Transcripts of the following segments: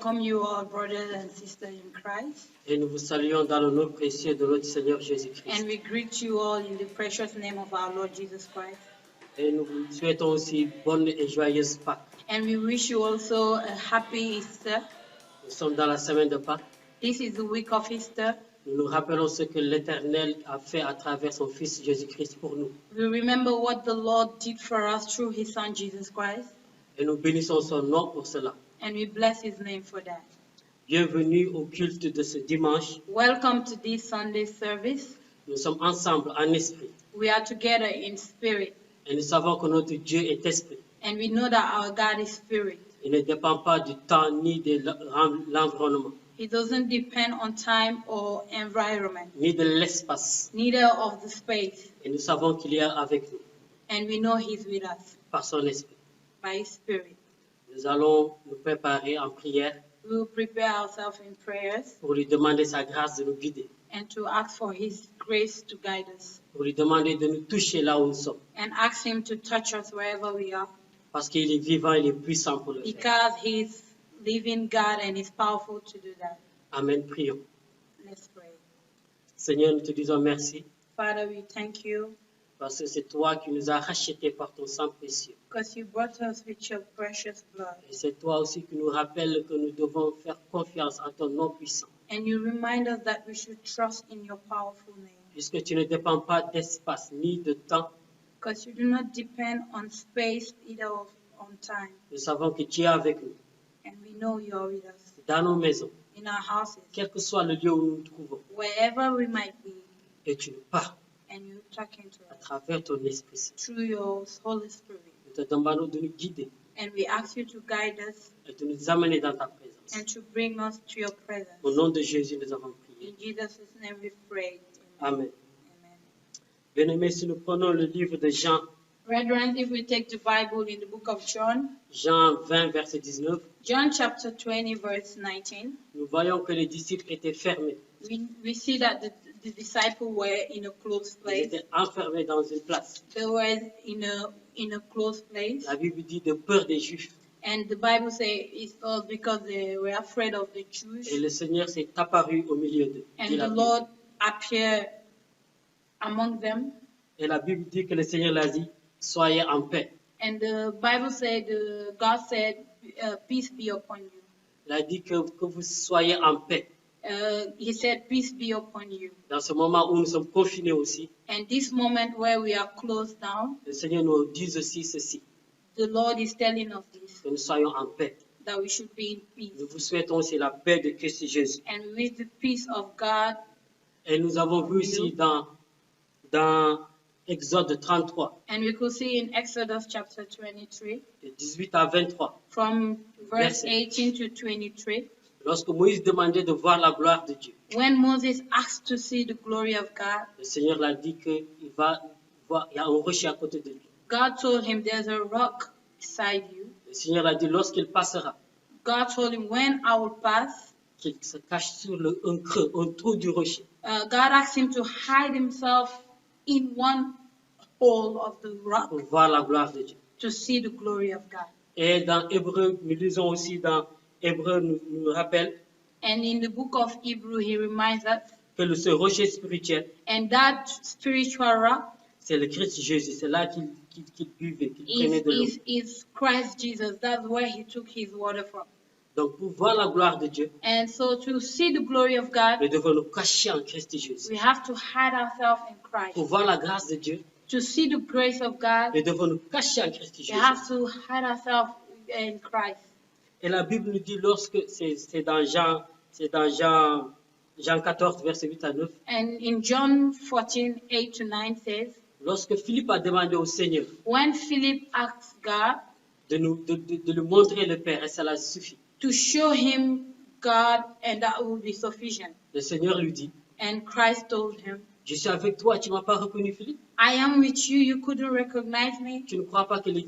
welcome you all, brothers and sisters in Christ. Et nous vous saluons dans le nom précieux de notre Seigneur Jésus-Christ. And we greet you all in the precious name of our Lord Jesus Christ. Et nous vous souhaitons aussi bonne et joyeuse Pâques. And we wish you also a happy Easter. Nous sommes dans la semaine de Pâques. This is the week of Easter. Nous nous rappelons ce que l'Éternel a fait à travers son Fils Jésus-Christ pour nous. We remember what the Lord did for us through his Son Jesus Christ. Et nous bénissons son nom pour cela. And we bless his name for that. Bienvenue au culte de ce dimanche. Welcome to this Sunday service. Nous sommes ensemble en esprit. We are together in spirit. Et nous savons que notre Dieu est esprit. And we know that our God is spirit. Il ne dépend pas du temps ni de l'environnement, It doesn't depend on time or environment, ni de l'espace. neither of the space. Et nous savons qu'il est avec nous And we know he's with us par son esprit. by his spirit. Nous allons nous préparer en prière We will prepare ourselves in prayers pour lui demander sa grâce de nous guider, and to ask for his grace to guide us pour lui demander de nous toucher là où nous sommes, and ask him to touch us wherever we are parce qu'il est vivant, il est puissant pour le faire. because he's living God and is powerful to do that. Amen, prions. Let's pray. Seigneur, nous te disons merci, Father, we thank you parce que c'est toi qui nous as rachetés par ton sang précieux. because you brought us with your precious blood. Et c'est toi aussi qui nous rappelle que nous devons faire confiance en ton nom puissant, And you remind us that we should trust in your powerful name puisque tu ne dépends pas d'espace ni de temps. because you do not depend on space either on time. Nous savons que tu es avec nous, And we know you are with us dans nos maisons, in our houses, quel que soit le lieu où nous nous trouvons, wherever we might be, et tu nous parles and you talking to à us travers ton Esprit Saint. through your Holy Spirit. Nous te demandons de nous guider And we ask you to guide us et de nous amener dans ta présence. and to bring us to your presence. Au nom de Jésus, nous avons prié. In Jesus' name we pray. Amen. Amen. Bien-aimés, si nous prenons le livre de Jean, Brethren, if we take the Bible in the book of John, Jean 20, verset 19, John chapter 20, verse 19, nous voyons que les disciples étaient fermés. we see that the disciples were in a closed Ils place. étaient enfermés dans une place. They were in a closed place. La Bible dit de peur des Juifs. And the Bible says it's all because they were afraid of the Jews. Et le Seigneur s'est apparu au milieu d'eux. dit And la the Bible. Lord appeared among them. Et la Bible dit que le Seigneur l'a dit, soyez en paix. And the Bible said, God said, peace be upon you. Il a dit que vous soyez en paix. He said, peace be upon you. Dans ce moment où nous sommes confinés aussi, And this moment where we are closed down, le Seigneur nous dit aussi ceci, the Lord is telling us this, que nous soyons en paix. that we should be in peace. Nous vous souhaitons aussi la paix de Christ Jésus. And with the peace of God, Et nous avons vu ici dans Exode 33, and we could see in Exodus chapter 23, de 18 à 23, from verse Merci. 18 to 23, lorsque Moïse demandait de voir la gloire de Dieu, when Moses asked to see the glory of God, le Seigneur l'a dit qu'il va voir, il y a un rocher à côté de lui. God told him, there's a rock beside you. Le Seigneur l'a dit, lorsqu'il passera, God told him, when I will pass, qu'il se cache sur un creux, un trou du rocher. God asked him to hide himself in one hole of the rock Pour voir la gloire de Dieu. to see the glory of God. Et dans Hébreu, nous lisons aussi dans Hébreu, nous rappelle And in the book of Hebrew, he reminds us, que ce rocher spirituel, and that spiritual rock c'est le Christ Jésus. C'est là qu'il buvait, qu'il prenait de l'eau. is Christ Jesus. That's where he took his water from. Donc, pour voir la gloire de Dieu, And so to see the glory of God, nous devons nous cacher en Christ Jésus. we have to hide ourselves in Christ. Pour voir la grâce de Dieu, To see the grace of God, nous devons nous cacher en Christ we Jésus. have to hide ourselves in Christ. Et la Bible nous dit, lorsque c'est dans Jean 14, verset 8 à 9, And in John 14, 8 to 9 says, lorsque Philippe a demandé au Seigneur when Philip asked God de lui montrer le Père, et cela suffit, to show him God, and that will be sufficient. le Seigneur lui dit, And Christ told him, je suis avec toi, tu ne m'as pas reconnu, Philippe? I am with you, you couldn't recognize me. Tu ne crois pas que le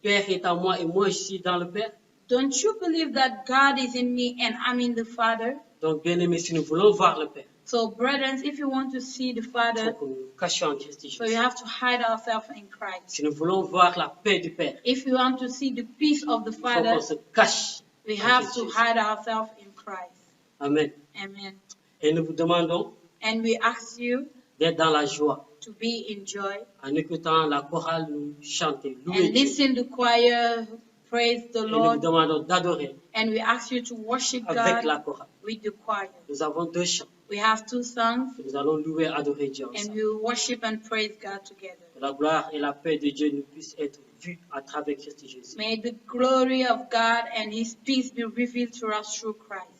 Père est en moi et moi je suis dans le Père? Don't you believe that God is in me and I'm in the Father? Donc, bien aimé, si nous voulons voir le Père, So, brethren, if you want to see the il faut Father, que nous nous cachions en Christ so you Jésus. have to hide ourselves in Christ. Si nous voulons voir la paix du Père, If you want to see the peace of the il faut qu'on Father, se cache We have to hide ourselves in Christ. Amen. Amen. Et nous vous demandons And we ask you d'être dans la joie to be in joy en écoutant la chorale nous chanter, louer and Dieu. listen to choir, praise the Et nous vous Lord. demandons d'adorer And we ask you to worship avec la God chorale. with the choir. Nous avons 2 chants. We have 2 songs, Nous allons louer et adorer Dieu and ensemble. we will worship and praise God together. Que la gloire et la paix de Dieu nous puissent être vues à travers Christ Jésus. May the glory of God and His peace be revealed to us through Christ.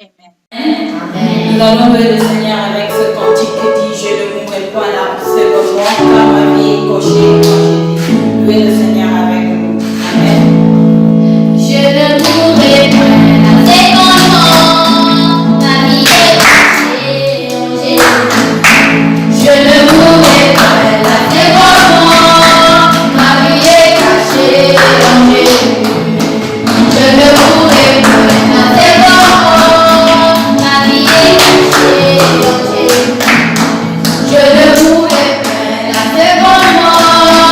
Amen. Amen. Nous allons louer le Seigneur avec ce cantique qui dit je ne mourrai point là, c'est le moi car ma vie est cochée en Jésus. Louez le Seigneur avec nous. Amen. Je ne mourrai point là, c'est comment ma vie est cachée en Jésus. Je ne mourrai point là, c'est comment ma vie est cachée en Jésus. Je ne mourrai point là, c'est comment ma vie est cachée en Jésus. Je ne mourrai point là, c'est comment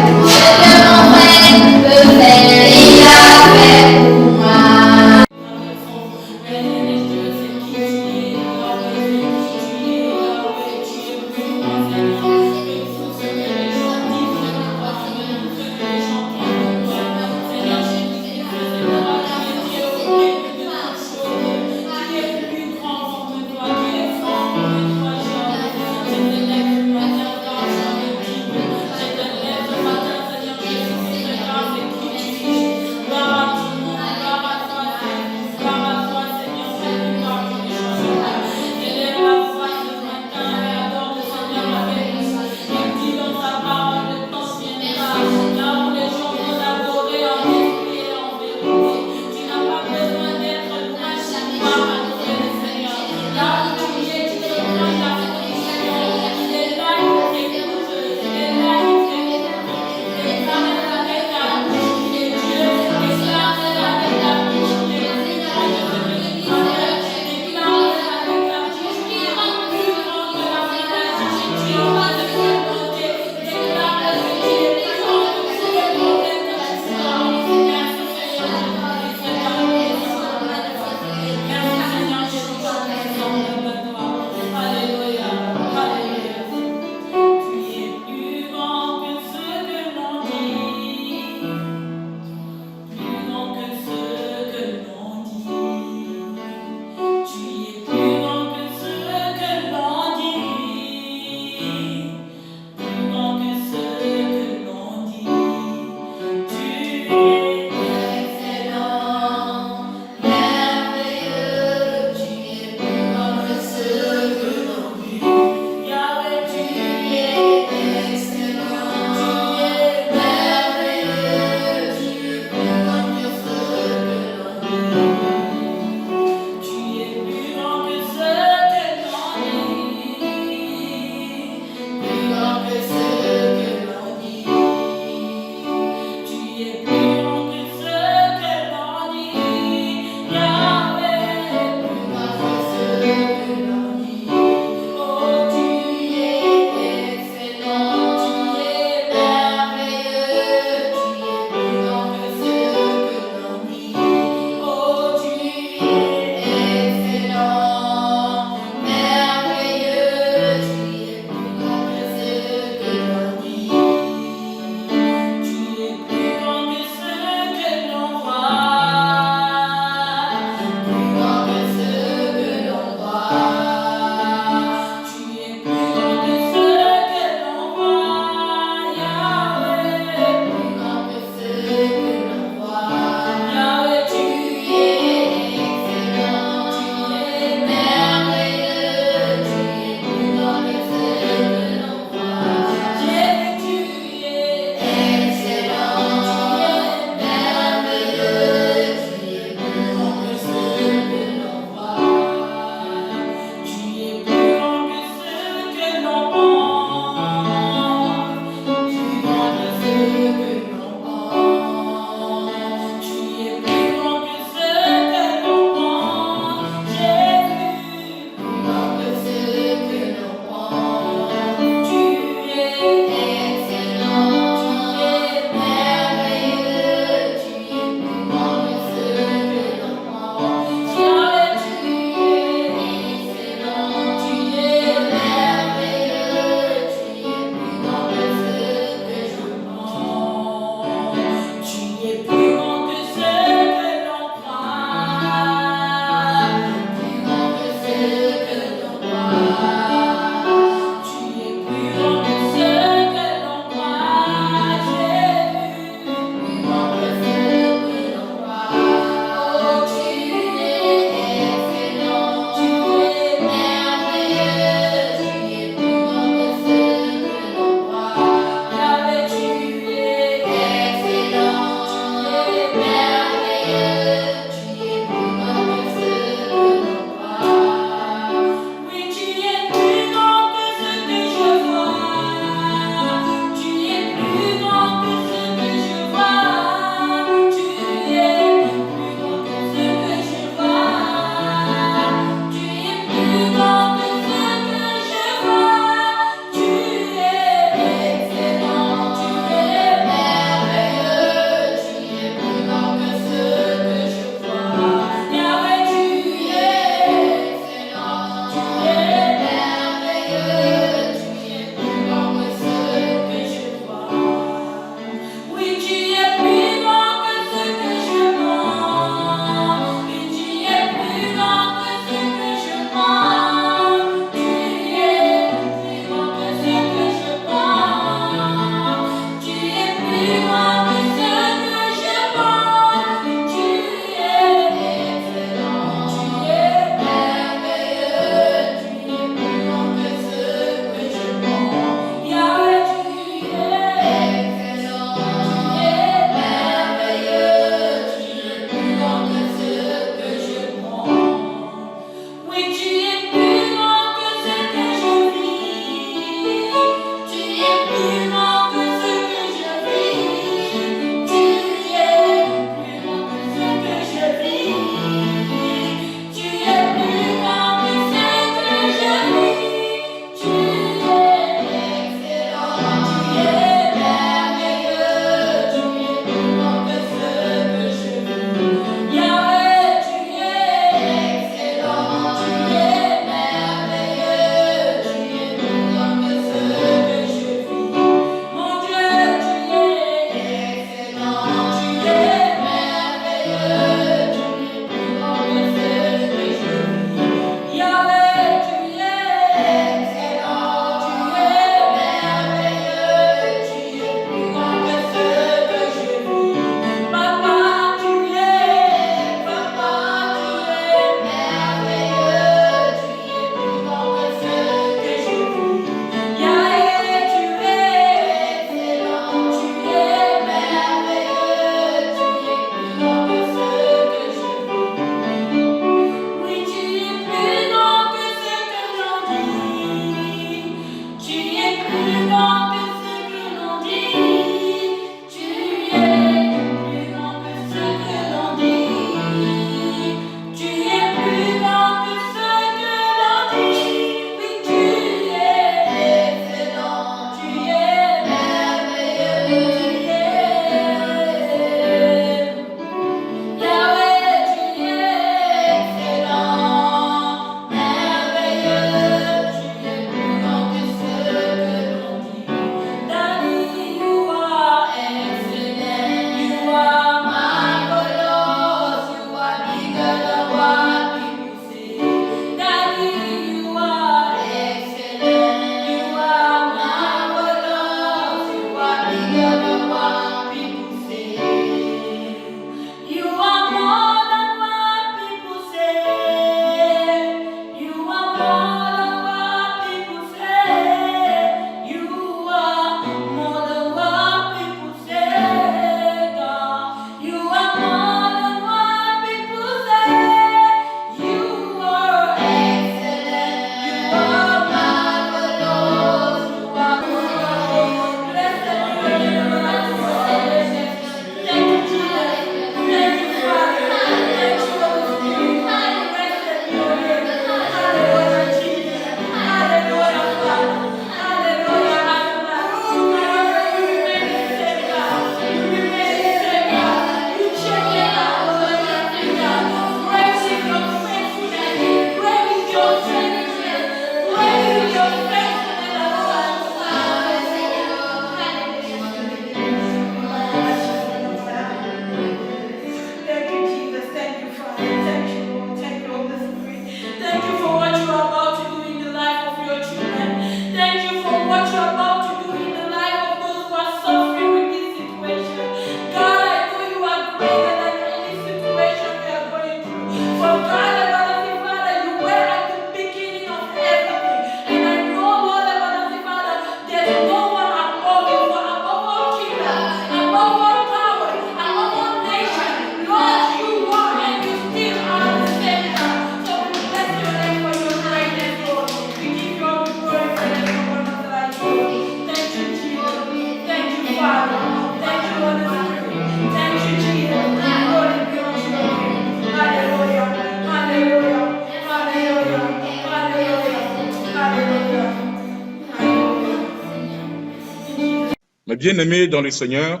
Mes bien-aimés dans le Seigneur,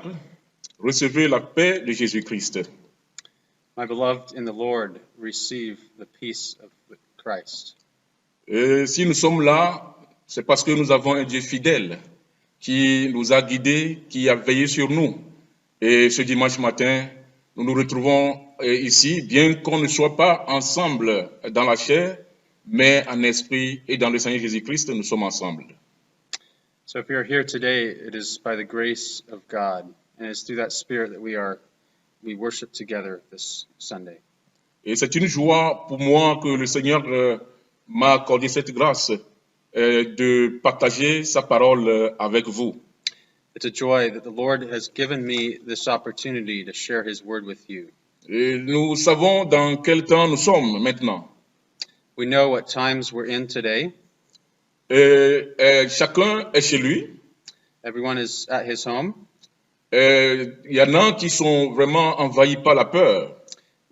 recevez la paix de Jésus-Christ. My beloved in the Lord, receive the peace of Christ. Et si nous sommes là, c'est parce que nous avons un Dieu fidèle qui nous a guidés, qui a veillé sur nous. Et ce dimanche matin, nous nous retrouvons ici, bien qu'on ne soit pas ensemble dans la chair, mais en esprit et dans le Seigneur Jésus-Christ, nous sommes ensemble. So if we are here today, it is by the grace of God, and it's through that Spirit that we worship together this Sunday. Et c'est une joie pour moi que le Seigneur m'a accordé cette grâce de partager sa parole avec vous. It's a joy that the Lord has given me this opportunity to share His word with you. Et nous savons dans quel temps nous sommes maintenant. We know what times we're in today. Chacun est chez lui. Everyone is at his home. Il y en a qui sont vraiment envahis par la peur.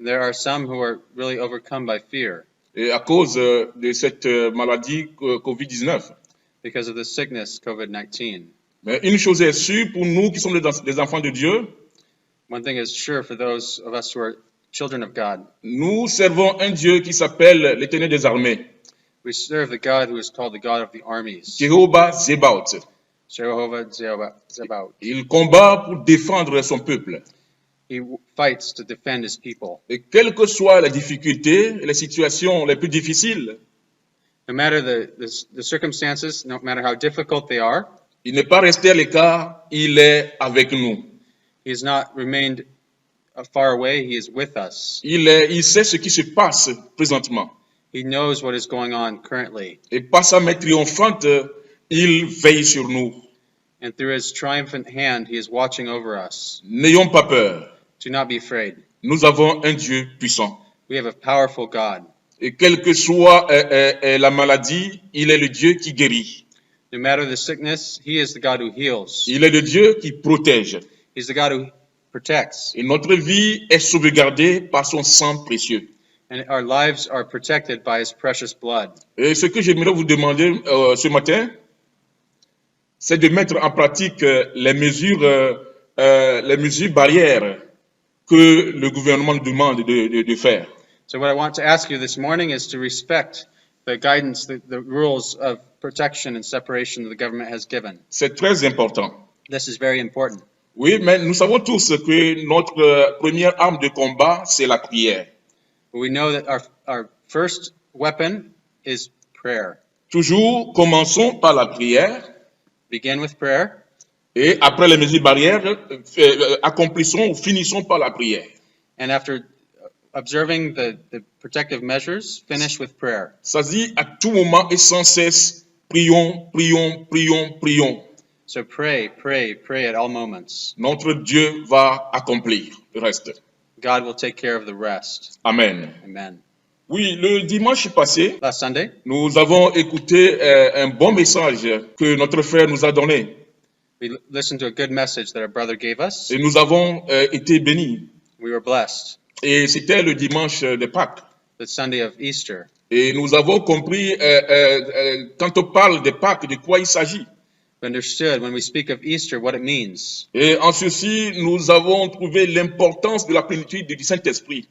There are some who are really overcome by fear Et à cause de cette maladie Covid-19. because of the sickness, COVID-19. Mais une chose est sûre pour nous qui sommes des enfants de Dieu, One thing is sure for those of us who are children of God. nous servons un Dieu qui s'appelle l'Éternel des armées, We serve the God who is called the God of the armies, Jéhovah Zebaoth. Jehovah Zebaoth. Il combat pour défendre son peuple. He fights to defend his people. Et quelles que soient les difficultés, les situations les plus difficiles, No matter the circumstances, no matter how difficult they are, il n'est pas resté à l'écart, il est avec nous. he has not remained far away. He is with us. Il sait ce qui se passe présentement. He knows what is going on currently. Et par sa main triomphante, il veille sur nous. And through his triumphant hand, he is watching over us. N'ayons pas peur. Do not be afraid. Nous avons un Dieu puissant. We have a powerful God. Et quelle que soit la maladie, il est le Dieu qui guérit. No matter the sickness, he is the God who heals. Il est le Dieu qui protège. He's the God who protects. Et notre vie est sauvegardée par son sang précieux. And our lives are protected by his precious blood. Et ce que j'aimerais vous demander ce matin, c'est de mettre en pratique les mesures barrières que le gouvernement nous demande de faire. So what I want to ask you this morning is to respect the guidance, the rules of protection and separation that the government has given. C'est très important. This is very important. Oui, mais nous savons tous que notre première arme de combat, c'est la prière. We know that our first weapon is prayer. Toujours commençons par la prière Begin with prayer, et après les mesures barrières, accomplissons ou finissons par la prière. and after observing the protective measures, finish with prayer. Ça dit à tout moment et sans cesse, prions, prions, prions, prions. So pray, pray, pray at all moments. Notre Dieu va accomplir le reste. God will take care of the rest. Amen. Amen. Oui, le dimanche passé, Last Sunday, nous avons écouté un bon message que notre frère nous a donné we listened to a good message that our brother gave us. et nous avons été bénis. We were blessed. Et c'était le dimanche de Pâques. The Sunday of Easter. Et nous avons compris, quand on parle de Pâques, de quoi il s'agit. We understood when we speak of Easter what it means. Et en ceci, nous avons trouvé l'importance de la plénitude du Saint-Esprit.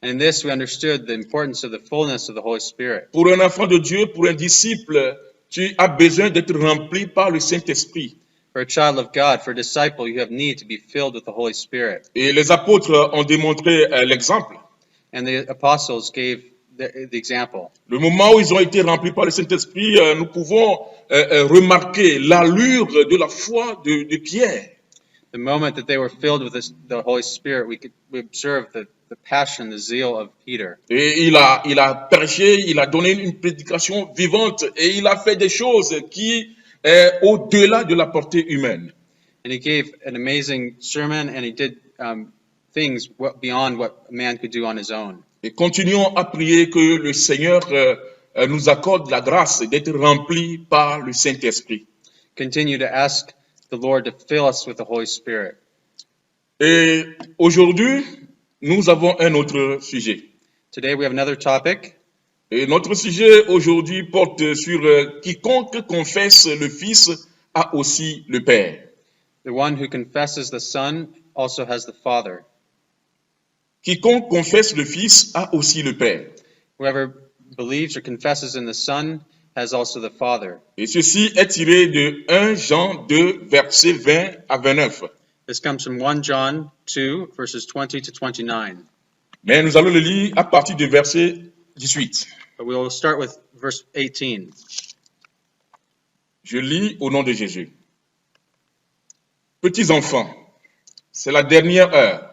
And in this, we understood the importance of the fullness of the Holy Spirit. Pour un enfant de Dieu, pour un disciple, tu as besoin d'être rempli par le Saint-Esprit. For a child of God, for a disciple, you have need to be filled with the Holy Spirit. Et les apôtres ont démontré l'exemple. And the apostles gave the example. Le moment où ils ont été remplis par le Saint-Esprit, nous pouvons remarquer l'allure de la foi de Pierre. The moment that they were filled with the Holy Spirit, we observed the passion, the zeal of Peter. Et il a prêché, il a donné une prédication vivante et il a fait des choses qui est au-delà de la portée humaine. And he gave an amazing sermon, and he did things beyond what a man could do on his own. Et continuons à prier que le Seigneur nous accorde la grâce d'être remplis par le Saint-Esprit. Continue to ask the Lord to fill us with the Holy Spirit. Et aujourd'hui, nous avons un autre sujet. Today we have another topic. Et notre sujet aujourd'hui porte sur quiconque confesse le Fils a aussi le Père. The one who confesses the Son also has the Father. Quiconque confesse le Fils a aussi le Père. Whoever believes or confesses in the Son has also the Father. Et ceci est tiré de 1 Jean 2, versets 20 à 29. This comes from 1 John 2, verses 20 to 29. Mais nous allons le lire à partir du verset 18. But we will start with verse 18. Je lis au nom de Jésus. Petits enfants, c'est la dernière heure.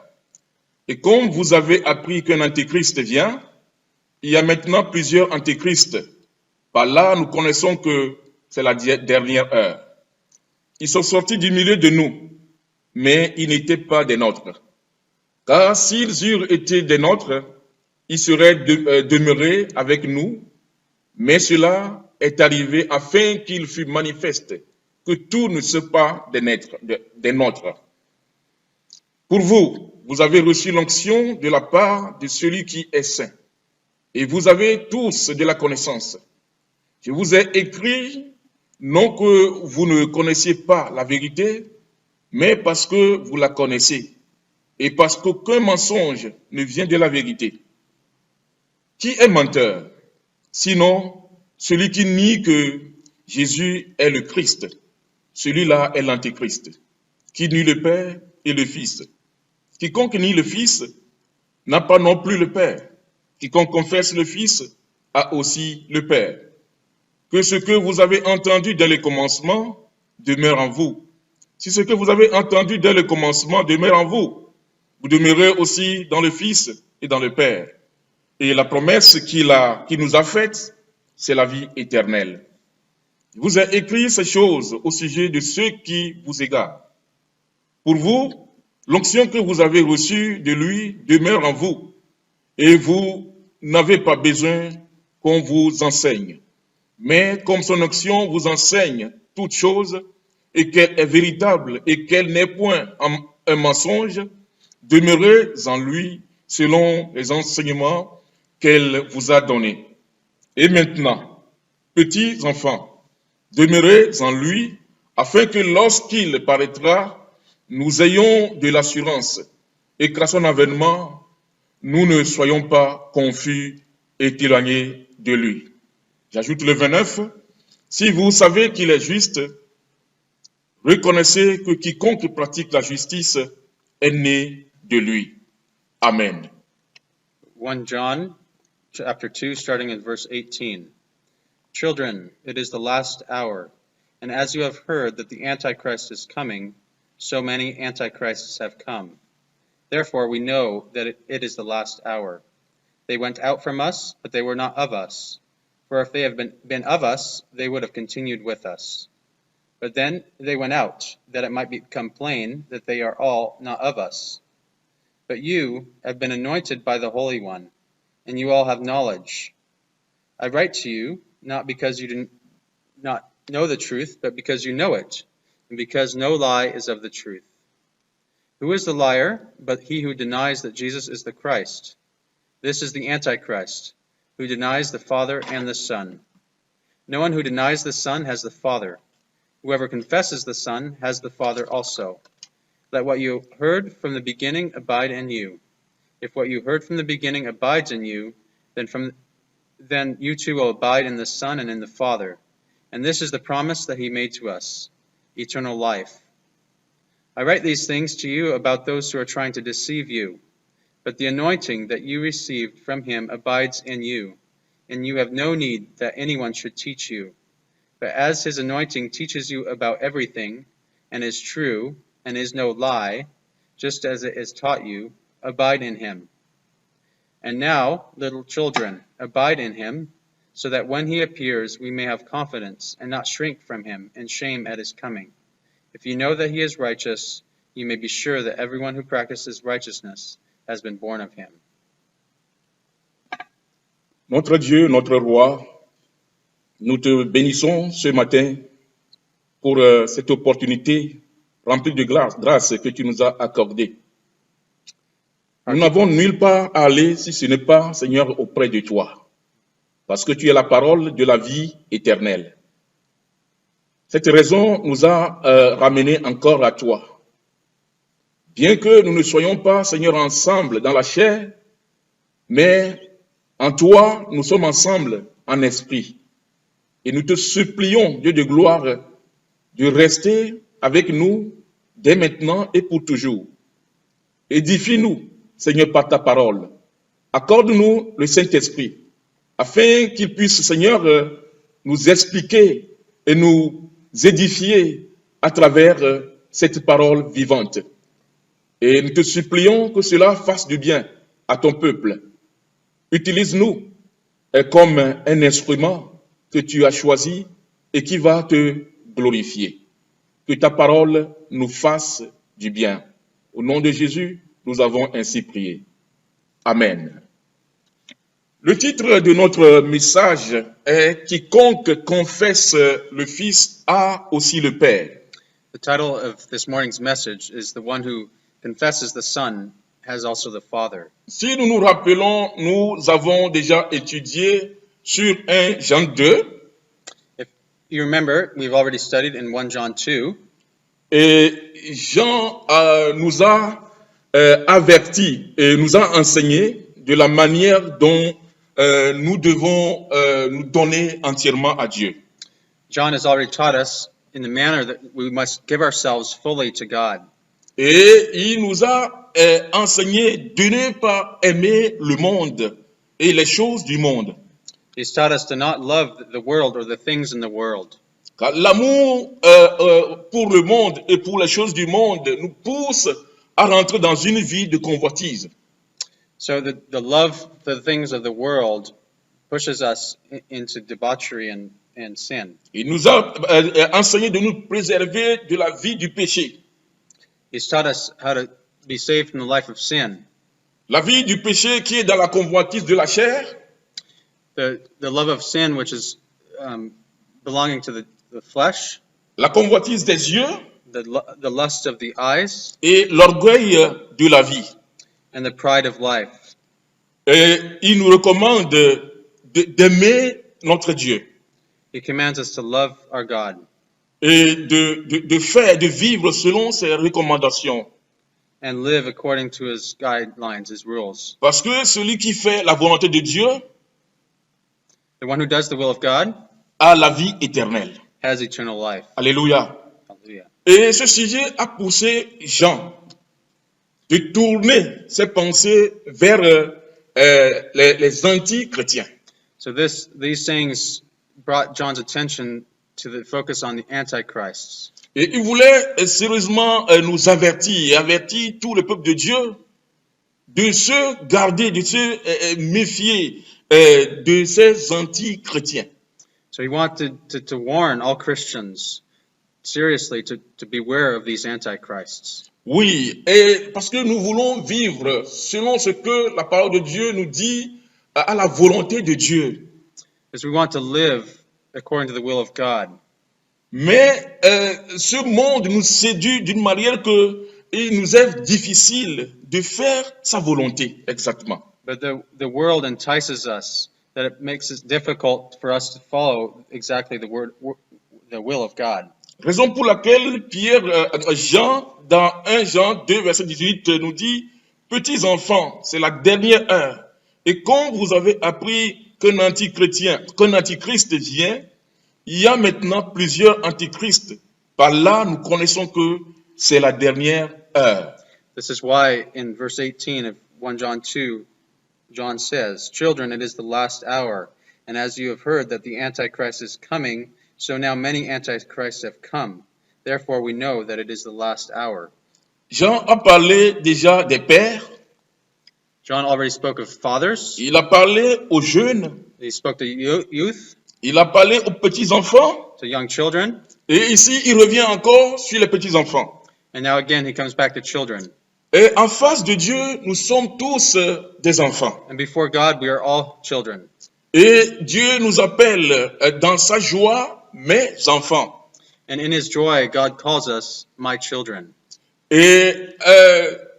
Et comme vous avez appris qu'un antéchrist vient, il y a maintenant plusieurs antéchrists. Par là, nous connaissons que c'est la dernière heure. Ils sont sortis du milieu de nous, mais ils n'étaient pas des nôtres. Car s'ils eurent été des nôtres, ils seraient demeurés avec nous, mais cela est arrivé afin qu'il fût manifeste que tout ne soit pas des nôtres. Pour vous, vous avez reçu l'onction de la part de celui qui est saint, et vous avez tous de la connaissance. Je vous ai écrit, non que vous ne connaissiez pas la vérité, mais parce que vous la connaissez, et parce qu'aucun mensonge ne vient de la vérité. Qui est menteur? Sinon, celui qui nie que Jésus est le Christ. Celui-là est l'antéchrist, qui nie le Père et le Fils. Quiconque nie le Fils n'a pas non plus le Père. Quiconque confesse le Fils a aussi le Père. Que ce que vous avez entendu dès le commencement demeure en vous. Si ce que vous avez entendu dès le commencement demeure en vous, vous demeurez aussi dans le Fils et dans le Père. Et la promesse qu'il nous a faite, c'est la vie éternelle. Je vous ai écrit ces choses au sujet de ceux qui vous égarent. Pour vous, l'onction que vous avez reçue de lui demeure en vous, et vous n'avez pas besoin qu'on vous enseigne. Mais comme son onction vous enseigne toutes choses, et qu'elle est véritable, et qu'elle n'est point un mensonge, demeurez en lui selon les enseignements qu'elle vous a donnés. Et maintenant, petits enfants, demeurez en lui, afin que lorsqu'il paraîtra, nous ayons de l'assurance, et qu'à son avènement, nous ne soyons pas confus et éloignés de lui. J'ajoute le 29. Si vous savez qu'il est juste, reconnaissez que quiconque pratique la justice est né de lui. Amen. 1 John chapter 2, starting in verse 18. Children, it is the last hour, and as you have heard that the Antichrist is coming, so many Antichrists have come. Therefore we know that it is the last hour. They went out from us, but they were not of us. For if they had been of us, they would have continued with us. But then they went out, that it might become plain that they are all not of us. But you have been anointed by the Holy One, and you all have knowledge. I write to you, not because you do not know the truth, but because you know it, and because no lie is of the truth. Who is the liar, but he who denies that Jesus is the Christ? This is the Antichrist, who denies the Father and the Son. No one who denies the Son has the Father. Whoever confesses the Son has the Father also. Let what you heard from the beginning abide in you. If what you heard from the beginning abides in you, then you too will abide in the Son and in the Father. And this is the promise that he made to us, eternal life. I write these things to you about those who are trying to deceive you. But the anointing that you received from him abides in you, and you have no need that anyone should teach you. But as his anointing teaches you about everything, and is true, and is no lie, just as it is taught you, abide in him. And now, little children, abide in him, so that when he appears we may have confidence, and not shrink from him in shame at his coming. If you know that he is righteous, you may be sure that everyone who practices righteousness has been born of him. Notre Dieu, notre Roi, nous te bénissons ce matin pour cette opportunité remplie de grâce que tu nous as accordée. Nous n'avons nulle part à aller si ce n'est pas, Seigneur, auprès de toi, parce que tu es la parole de la vie éternelle. Cette raison nous a ramenés encore à toi. Bien que nous ne soyons pas, Seigneur, ensemble dans la chair, mais en toi, nous sommes ensemble en esprit. Et nous te supplions, Dieu de gloire, de rester avec nous dès maintenant et pour toujours. Édifie-nous, Seigneur, par ta parole. Accorde-nous le Saint-Esprit, afin qu'il puisse, Seigneur, nous expliquer et nous édifier à travers cette parole vivante. Et nous te supplions que cela fasse du bien à ton peuple. Utilise-nous comme un instrument que tu as choisi et qui va te glorifier. Que ta parole nous fasse du bien. Au nom de Jésus, nous avons ainsi prié. Amen. Le titre de notre message est « Quiconque confesse le Fils a aussi le Père ». The title of this morning's message is "The one who confesses the Son has also the Father." Si nous nous rappelons, nous avons déjà étudié sur 1 Jean 2. If you remember, we've already studied in 1 John 2, Et Jean nous a averti et nous a enseigné de la manière dont nous devons nous donner entièrement à Dieu. John has already taught us in the manner that we must give ourselves fully to God. Et il nous a enseigné de ne pas aimer le monde et les choses du monde. He's taught us to not love the world or the things in the world. Car l'amour pour le monde et pour les choses du monde nous pousse à rentrer dans une vie de convoitise. So the love for the things of the world pushes us into debauchery and sin. Il nous a enseigné de nous préserver de la vie du péché. He's taught us how to be saved from the life of sin. La vie du péché qui est dans la convoitise de la chair, The love of sin, which is belonging to the flesh, la convoitise des yeux the lust of the eyes, et l'orgueil de la vie. and the pride of life. Et il nous recommande d'aimer notre Dieu He commands us to love our God et de vivre selon ses recommandations. and live according to His guidelines, His rules. Parce que celui qui fait la volonté de Dieu The one who does the will of God a la vie éternelle. has eternal life. Alléluia. Hallelujah. Et ce sujet a poussé Jean de tourner ses pensées vers les anti-chrétiens. So these sayings brought John's attention to the focus on the Antichrists. Et il voulait sérieusement nous avertir et avertir tout le peuple de Dieu de se garder, de se méfier de ces anti-chrétiens. So he wanted to warn all Christians seriously to beware of these Antichrists. Oui, et parce que nous voulons vivre selon ce que la parole de Dieu nous dit à la volonté de Dieu. Because we want to live according to the will of God. Mais ce monde nous séduit d'une manière que il nous est difficile de faire sa volonté exactement. But the world entices us that it makes it difficult for us to follow exactly the will of God. Raison pour laquelle Jean, dans 1 Jean 2, verset 18, nous dit « Petits enfants, c'est la dernière heure. Et quand vous avez appris qu'un antichrist vient, il y a maintenant plusieurs antichrists. Par là, nous connaissons que c'est la dernière heure. » This is why in verse 18 of 1 John 2, John says, "Children, it is the last hour, and as you have heard that the Antichrist is coming, so now many Antichrists have come. Therefore we know that it is the last hour." Jean a parlé déjà des pères, John already spoke of fathers. il a parlé aux jeunes, He spoke to youth, il a parlé aux petits-enfants, to young children, et ici il revient encore sur les petits-enfants. and now again he comes back to children. Et en face de Dieu, nous sommes tous des enfants. And before God, we are all children. Et Dieu nous appelle dans sa joie, mes enfants. And in His joy, God calls us my children. Et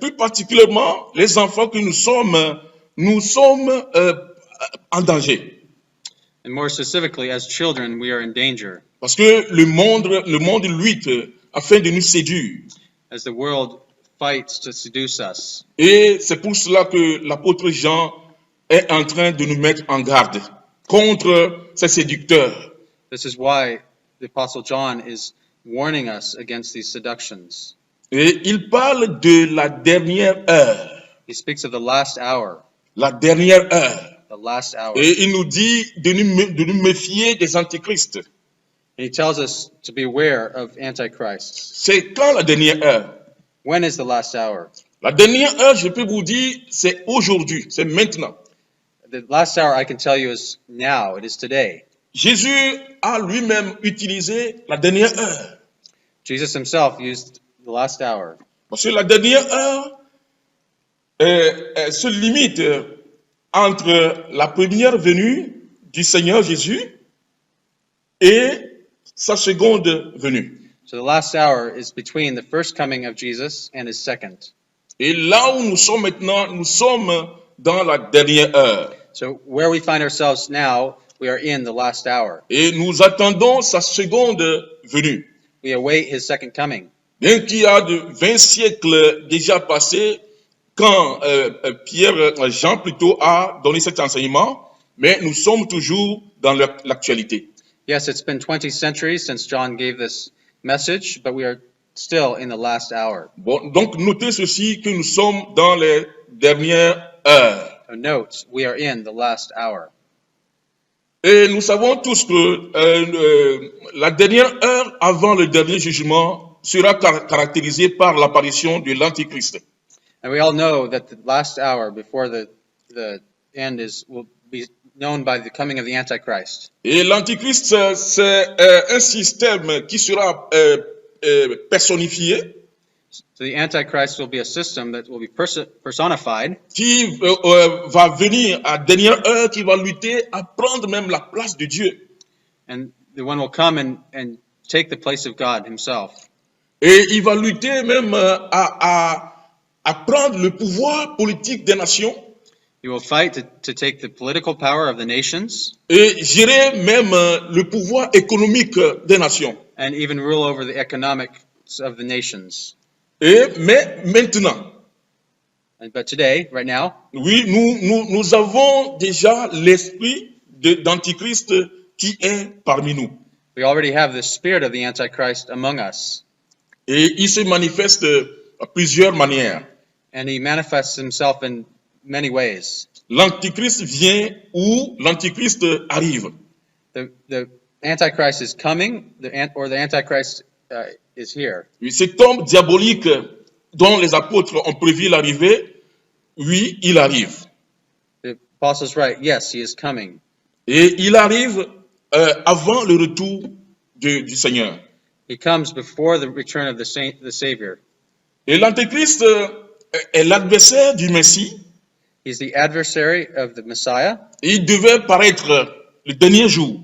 plus particulièrement, les enfants que nous sommes en danger. And more specifically, as children, we are in danger, Parce que le monde lutte afin de nous séduire. as the world fights to seduce us. Et c'est pour cela que l'apôtre Jean est en train de nous mettre en garde contre ces séducteurs. This is why the Apostle John is warning us against these seductions. Et il parle de la dernière heure. He speaks of the last hour, La dernière heure. the last hour. Et il nous dit de nous méfier des antichrists. And he tells us to be aware of antichrists. C'est quand la dernière heure? When is the last hour? La dernière heure, je peux vous dire, c'est aujourd'hui, c'est maintenant. The last hour I can tell you is now, it is today. Jésus a lui-même utilisé la dernière heure. Jesus himself used the last hour. Parce que la dernière heure se limite entre la première venue du Seigneur Jésus et sa seconde venue. So the last hour is between the first coming of Jesus and his second. Et là où nous sommes maintenant, nous sommes dans la dernière heure. So where we find ourselves now, we are in the last hour. Et nous attendons sa seconde venue. We await his second coming. Bien qu'il y a de 20 siècles déjà passés, quand Jean plutôt a donné cet enseignement, mais nous sommes toujours dans l'actualité. Yes, it's been 20 centuries since John gave this message, but we are still in the last hour. Bon, donc notez ceci, que nous sommes dans les dernières heures. So note, we are in the last hour. Et nous savons tous que la dernière heure avant le dernier jugement sera caractérisée par l'apparition de l'Antichrist. And we all know that the last hour before the end will be known by the coming of the Antichrist. Et l'Antichrist, c'est un système qui sera personnifié, So the Antichrist will be a system that will be personified, qui va venir à dernière heure, qui va lutter à prendre même la place de Dieu. and the one will come and take the place of God himself. Et il va lutter même à prendre le pouvoir politique des nations He will fight to take the political power of the nations et gérer même le pouvoir économique des nations. and even rule over the economics of the nations. Mais maintenant, But today, right now, oui, nous avons déjà l'esprit d'Antichrist qui est parmi nous. we already have the spirit of the Antichrist among us, Et il se manifeste à plusieurs manières. and he manifests himself in many ways. L'Antichrist vient ou l'Antichrist arrive. The Antichrist is coming, or the Antichrist is here. Oui, cet homme diabolique dont les apôtres ont prévu l'arrivée, oui, il arrive. The apostle's right. Yes, he is coming. Et il arrive avant le retour du Seigneur. He comes before the return of the Savior. Et l'Antéchrist est l'adversaire du Messie. He's the adversary of the Messiah. Et il devait paraître le dernier jour.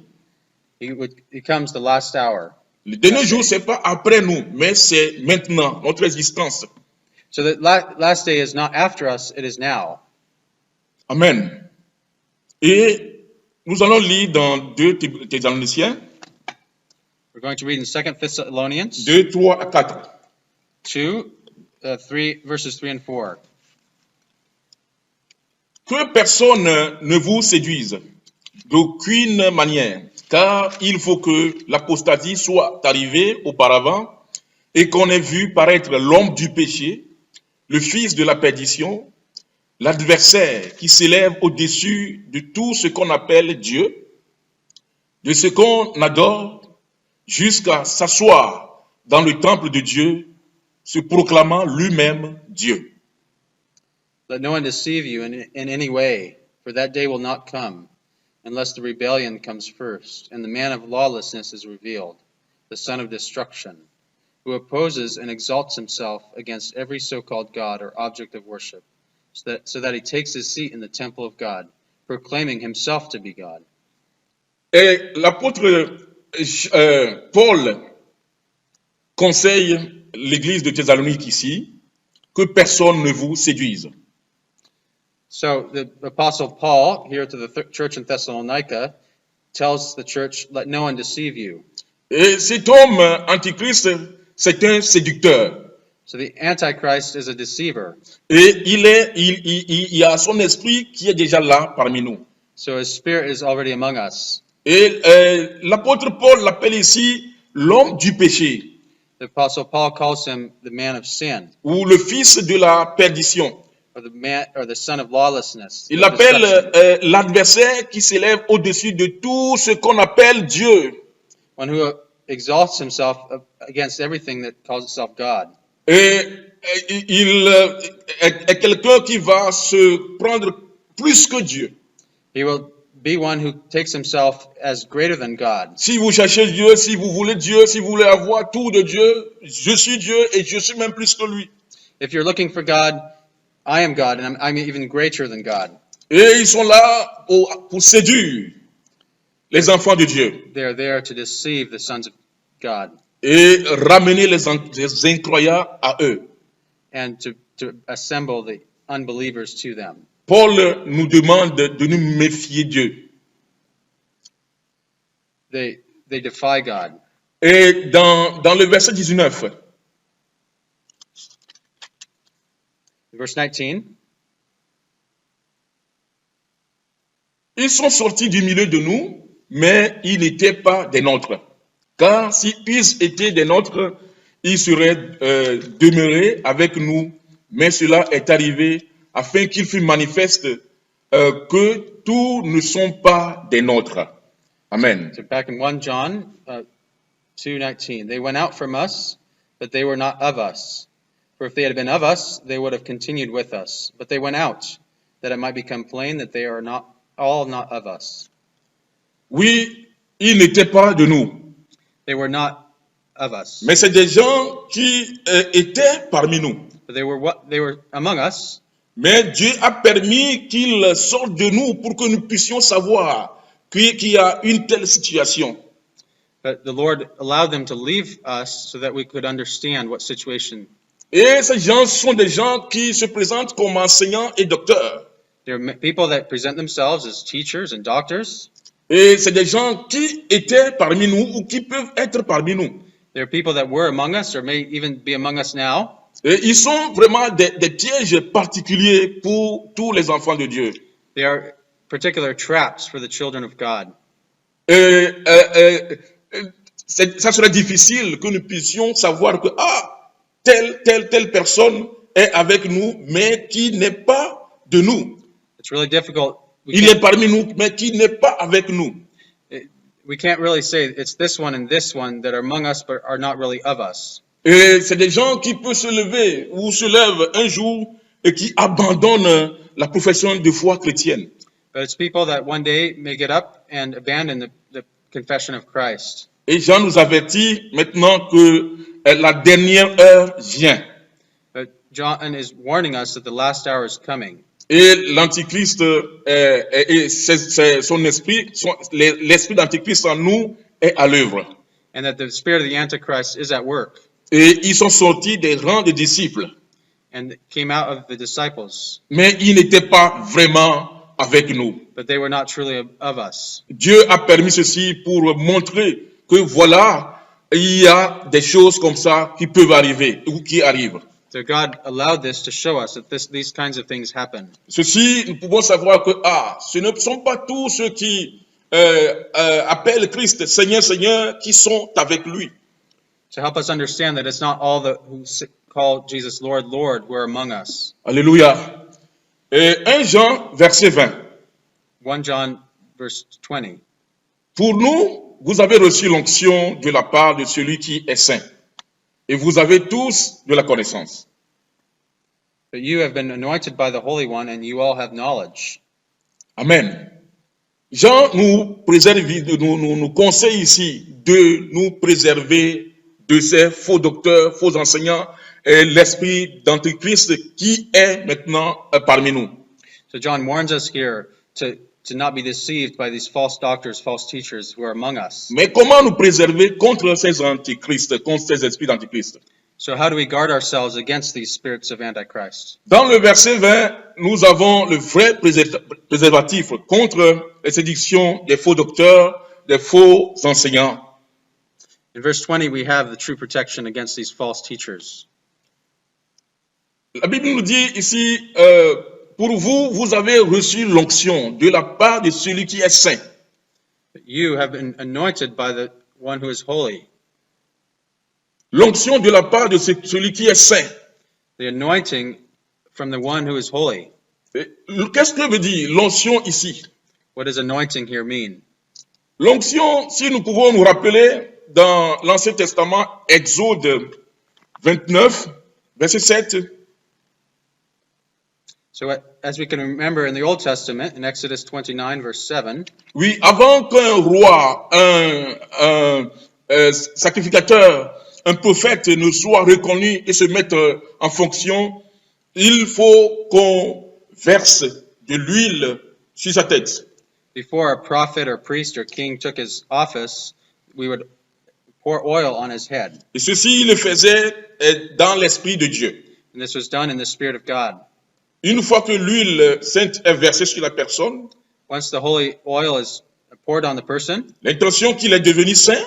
He comes the last hour. Le dernier jour, ce n'est pas après nous, mais c'est maintenant, notre existence. So the last day is not after us, it is now. Amen. Et nous allons lire dans 2 Thessaloniciens, We're going to read in 2 Thessalonians 2, 3 à 4. 2, 3, verses 3 and 4. Que personne ne vous séduise d'aucune manière, car il faut que l'apostasie soit arrivée auparavant et qu'on ait vu paraître l'homme du péché, le fils de la perdition, l'adversaire qui s'élève au-dessus de tout ce qu'on appelle Dieu, de ce qu'on adore, jusqu'à s'asseoir dans le temple de Dieu, se proclamant lui-même Dieu. Let no one deceive you in any way, for that day will not come, unless the rebellion comes first, and the man of lawlessness is revealed, the son of destruction, who opposes and exalts himself against every so-called God or object of worship, so that he takes his seat in the temple of God, proclaiming himself to be God. Et l'apôtre Paul conseille l'église de Thessalonique ici que personne ne vous séduise. So the Apostle Paul, here to the church in Thessalonica, tells the church, let no one deceive you. Et cet homme antichrist, c'est un séducteur. So the Antichrist is a deceiver. Et il y a son esprit qui est déjà là parmi nous. So his spirit is already among us. Et l'apôtre Paul l'appelle ici l'homme du péché, The Apostle Paul calls him the man of sin, ou le fils de la perdition. or the son of lawlessness. Il of appelle deception. l'adversaire qui s'élève au-dessus de tout ce qu'on appelle Dieu. One who exalts himself against everything that calls itself God. Et il est quelqu'un qui va se prendre plus que Dieu. He will be one who takes himself as greater than God. Si vous cherchez Dieu, si vous voulez Dieu, si vous voulez avoir tout de Dieu, je suis Dieu et je suis même plus que lui. If you're looking for God, I am God, and I'm even greater than God. Et ils sont là pour séduire les enfants de Dieu They are there to deceive the sons of God et ramener les incroyants à eux. and to assemble the unbelievers to them. Paul nous demande de nous méfier Dieu. They defy God. Et dans le verset 19, Verse 19, ils sont sortis du milieu de nous, mais ils n'étaient pas des nôtres. Car s'ils étaient des nôtres, ils seraient demeurés avec nous. Mais cela est arrivé afin qu'il fût manifeste que tous ne sont pas des nôtres. Amen. so back in 1 John 2:19, they went out from us, but they were not of us. For if they had been of us, they would have continued with us. But they went out, that it might become plain that they are not of us. Oui, ils n'étaient pas de nous, They were not of us. mais c'est des gens qui étaient parmi nous. But they were among us, Mais Dieu a permis qu'ils sortent de nous pour que nous puissions savoir qu'il y a une telle situation. but the Lord allowed them to leave us so that we could understand what situation. Et ces gens sont des gens qui se présentent comme enseignants et docteurs. There are people that present themselves as teachers and doctors. Et c'est des gens qui étaient parmi nous ou qui peuvent être parmi nous. There are people that were among us or may even be among us now. Et ils sont vraiment des pièges particuliers pour tous les enfants de Dieu. They are particular traps for the children of God. Et, ça serait difficile que nous puissions savoir que telle personne est avec nous, mais qui n'est pas de nous. It's really difficult. Il est parmi nous, mais qui n'est pas avec nous. We can't really say it's this one and this one that are among us but are not really of us. Et c'est des gens qui peuvent se lever ou se lèvent un jour et qui abandonnent la profession de foi chrétienne. But it's people that one day may get up and abandon the confession of Christ. Et Jean nous avertit maintenant que la dernière heure vient. But John is warning us that the last hour is coming. Et l'Antichrist, c'est son esprit, l'esprit d'Antichrist en nous est à l'œuvre. And that the spirit of the Antichrist is at work. Et ils sont sortis des rangs des disciples. And came out of the disciples. Mais ils n'étaient pas vraiment avec nous. But they were not truly of us. Dieu a permis ceci pour montrer que voilà, il y a des choses comme ça qui peuvent arriver ou qui arrivent. So God allowed this to show us that these kinds of things happen. Ceci, nous pouvons savoir que ce ne sont pas tous ceux qui appellent Christ Seigneur, Seigneur, qui sont avec lui. To help us understand that it's not all who call Jesus Lord, Lord, who are among us. Alléluia. Et 1 Jean, verset 20. 1 John verse 20. Pour nous, vous avez reçu l'onction de la part de celui qui est saint. Et vous avez tous de la connaissance. But you have been anointed by the Holy One, and you all have knowledge. Amen. Jean nous conseille ici de nous préserver de ces faux docteurs, faux enseignants, et l'esprit d'Antichrist qui est maintenant parmi nous. So John warns us here to not be deceived by these false doctors, false teachers who are among us. Mais comment nous préserver contre ces antichrists, contre ces esprits d'Antichrist? So how do we guard ourselves against these spirits of Antichrist? Dans le verset 20, nous avons le vrai préservatif contre les séductions des faux docteurs, des faux enseignants. In verse 20, we have the true protection against these false teachers. La Bible nous dit ici, pour vous, vous avez reçu l'onction de la part de celui qui est saint. You have been anointed by the one who is holy. L'onction de la part de celui qui est saint. The anointing from the one who is holy. Qu'est-ce que veut dire l'onction ici? What does anointing here mean? L'onction, si nous pouvons nous rappeler dans l'Ancien Testament, Exode 29, verset 7, So as we can remember in the Old Testament, in Exodus 29, verse 7, oui, avant qu'un roi, un sacrificateur, un prophète ne soit reconnu et se mette en fonction, il faut qu'on verse de l'huile sur sa tête. before a prophet or priest or king took his office, we would pour oil on his head. Et ceci, il le faisait dans l'Esprit de Dieu. And this was done in the Spirit of God. Une fois que l'huile sainte est versée sur la personne, Once the holy oil is poured on the person, l'intention qu'il est devenu saint,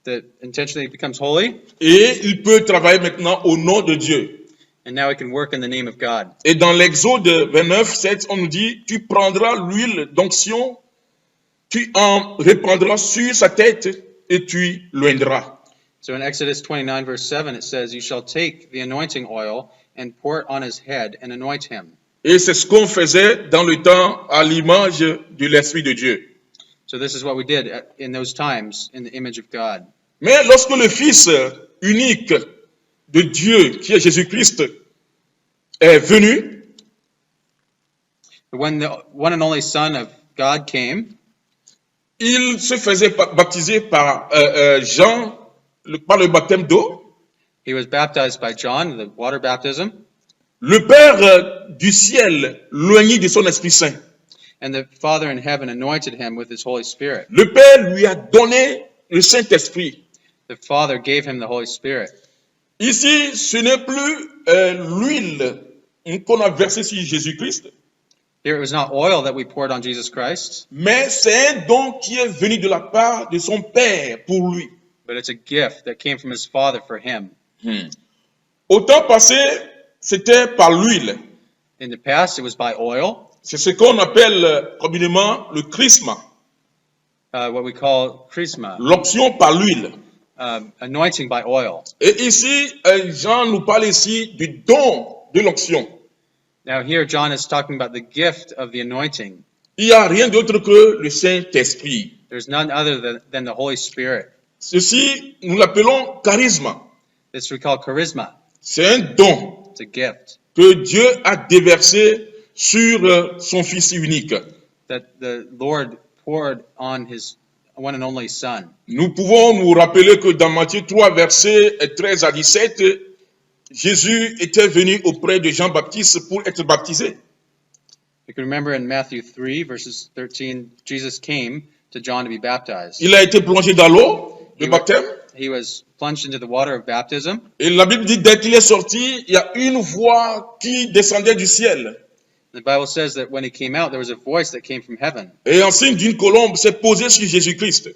the intention that he becomes holy, et il peut travailler maintenant au nom de Dieu. and now he can work in the name of God. Et dans l'Exode 29, 7, on nous dit, tu prendras l'huile d'onction, tu en répandras sur sa tête et tu l'oindras. So in Exodus 29, verse 7, it says, You shall take the anointing oil and pour it on his head and anoint him. Et c'est ce qu'on faisait dans le temps à l'image de l'Esprit de Dieu. So this is what we did in those times in the image of God. Mais lorsque le Fils unique de Dieu, qui est Jésus-Christ, est venu, But when the one and only Son of God came, il se faisait baptiser par Jean, par le baptême d'eau. he was baptized by John, the water baptism, Le Père du ciel l'oignit de son Esprit Saint. and the Father in heaven anointed him with his Holy Spirit. Le Père lui a donné le Saint-Esprit. The Father gave him the Holy Spirit. Ici, ce n'est plus l'huile qu'on a versée sur Jésus-Christ, Here it was not oil that we poured on Jesus Christ, mais c'est un don qui est venu de la part de son Père pour lui. but it's a gift that came from his Father for him. Au temps passé, c'était par l'huile. In the past, it was by oil, C'est ce qu'on appelle communément le chrisme, what we call chrisma, l'onction par l'huile. anointing by oil. Et ici, Jean nous parle ici du don de l'onction. Now here, John is talking about the gift of the anointing. Il n'y a rien d'autre que le Saint-Esprit. There's none other than the Holy Spirit. Ceci, nous l'appelons charisme. This we call charisma. C'est un don It's a gift que Dieu a déversé sur son Fils unique. that the Lord poured on his one and only Son. Nous pouvons nous rappeler que dans Matthieu 3, versets 13 à 17, Jésus était venu auprès de Jean-Baptiste pour être baptisé. You can remember in Matthew 3, verses 13, Jesus came to John to be baptized. Il a été plongé dans l'eau de baptême. He was plunged into the water of baptism. Et la Bible dit, dès qu'il est sorti, il y a une voix qui descendait du ciel. The Bible says that when he came out, there was a voice that came from heaven, Et en signe d'une colombe, s'est posée sur Jésus-Christ.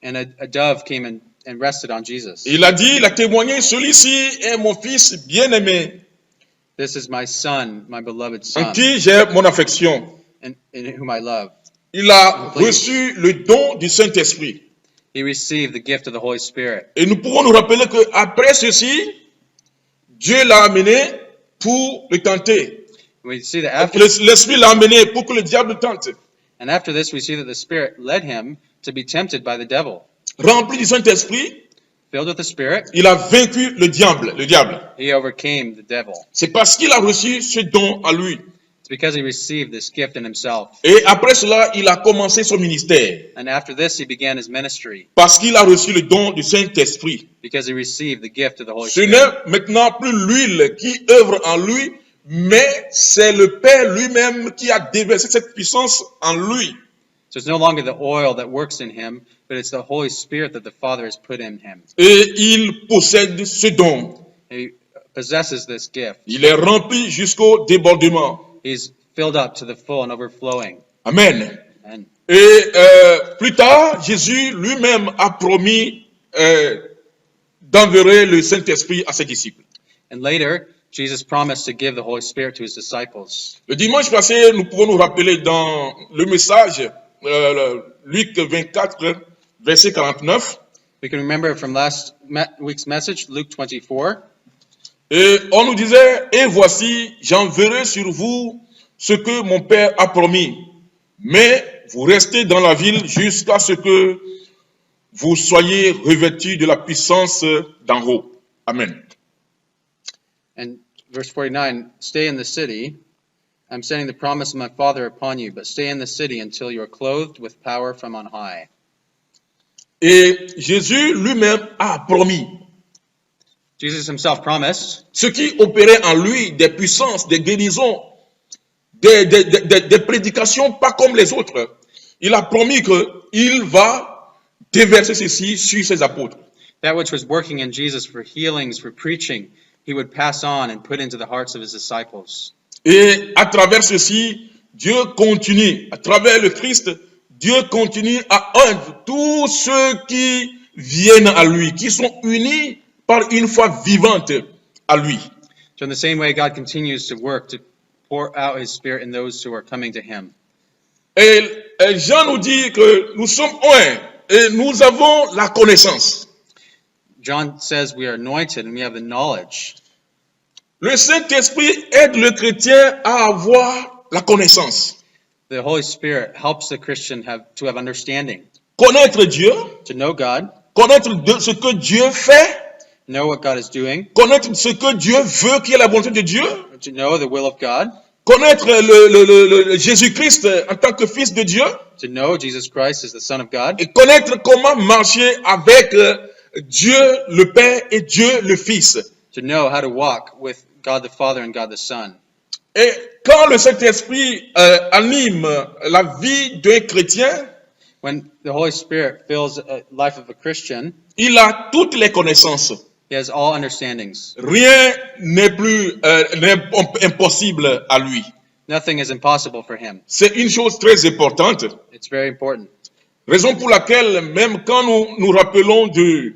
and a dove came and rested on Jesus. Il a dit, il a témoigné, celui-ci est mon Fils bien-aimé, This is my Son, my beloved en Son, qui j'ai mon affection. in whom I love. Il a reçu le don du Saint-Esprit. He received the gift of the Holy Spirit. Et nous pouvons nous rappeler qu'après ceci, Dieu l'a amené pour le tenter. We see that after, L'Esprit l'a amené pour que le diable tente. and after this, we see that the Spirit led him to be tempted by the devil. Rempli du Saint-Esprit, Filled with the Spirit, il a vaincu le diable. he overcame the devil. C'est parce qu'il a reçu ce don à lui. It's because he received this gift in himself. Et après cela, il a commencé son ministère. And after this, he began his ministry Parce qu'il a reçu le don du Saint-Esprit. because he received the gift of the Holy Ce Spirit. n'est maintenant plus l'huile qui œuvre en lui, mais c'est le Père lui-même qui a déversé cette puissance en lui. So it's no longer the oil that works in him, but it's the Holy Spirit that the Father has put in him. Et il possède ce don. He possesses this gift. Il est rempli jusqu'au débordement. He's filled up to the full and overflowing. Amen. And Et plus tard, Jésus lui-même a promis d'enverrer le Saint-Esprit à ses disciples. And later, Jesus promised to give the Holy Spirit to his disciples. Le dimanche passé, nous pouvons nous rappeler dans le message, Luc 24, verset 49, We can remember from last week's message, Luke 24. et on nous disait, et voici, j'enverrai sur vous ce que mon Père a promis, mais vous restez dans la ville jusqu'à ce que vous soyez revêtus de la puissance d'en haut. Amen. And verse 49, stay in the city. I'm sending the promise of my Father upon you, but stay in the city until you are clothed with power from on high. Et Jésus lui-même a promis. Jesus himself promised Ce qui opérait en lui des puissances, des guérisons, des prédications pas comme les autres. Il a promis qu'il va déverser ceci sur ses apôtres. that which was working in Jesus for healings, for preaching, he would pass on and put into the hearts of his disciples. Et à travers ceci, Dieu continue, à travers le Christ, Dieu continue à œuvrer tous ceux qui viennent à lui, qui sont unis par une foi vivante à lui. So in the same way, God continues to work to pour out his Spirit in those who are coming to him. Et Jean nous dit que nous sommes un et nous avons la connaissance. John says we are anointed and we have the knowledge. Le Saint-Esprit aide le chrétien à avoir la connaissance. The Holy Spirit helps the Christian to have understanding, Connaître Dieu, to know God, connaître ce que Dieu fait, know what God is doing, connaître ce que Dieu veut, qui est la volonté de Dieu, to know the will of God, connaître le Jésus-Christ en tant que Fils de Dieu, to know Jesus Christ is the Son of God, et connaître comment marcher avec Dieu le Père et Dieu le Fils. to know how to walk with God the Father and God the Son. Et quand le Saint-Esprit anime la vie d'un chrétien, When the Holy Spirit fills the life of a Christian, il a toutes les connaissances. he has all understandings. Rien n'est plus impossible à lui. Nothing is impossible for him. C'est une chose très importante. It's very important. Raison pour laquelle, même quand nous nous rappelons le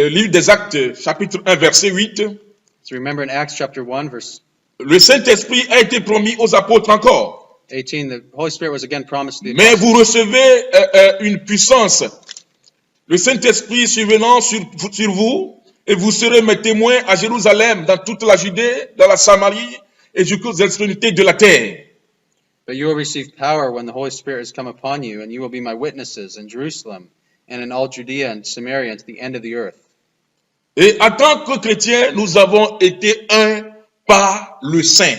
livre des Actes, chapitre 1, verset 8, So remember in Acts chapter 1, verse le Saint-Esprit a été promis aux apôtres encore. 18, the Holy Spirit was again promised to the Mais apostles. vous recevez une puissance. Le Saint-Esprit survenant sur vous, et vous serez mes témoins à Jérusalem, dans toute la Judée, dans la Samarie, et jusqu'aux extrémités de la terre. But you will receive power when the Holy Spirit has come upon you, and you will be my witnesses in Jerusalem and in all Judea and Samaria and to the end of the earth. Et en tant que chrétiens, nous avons été un par le Saint.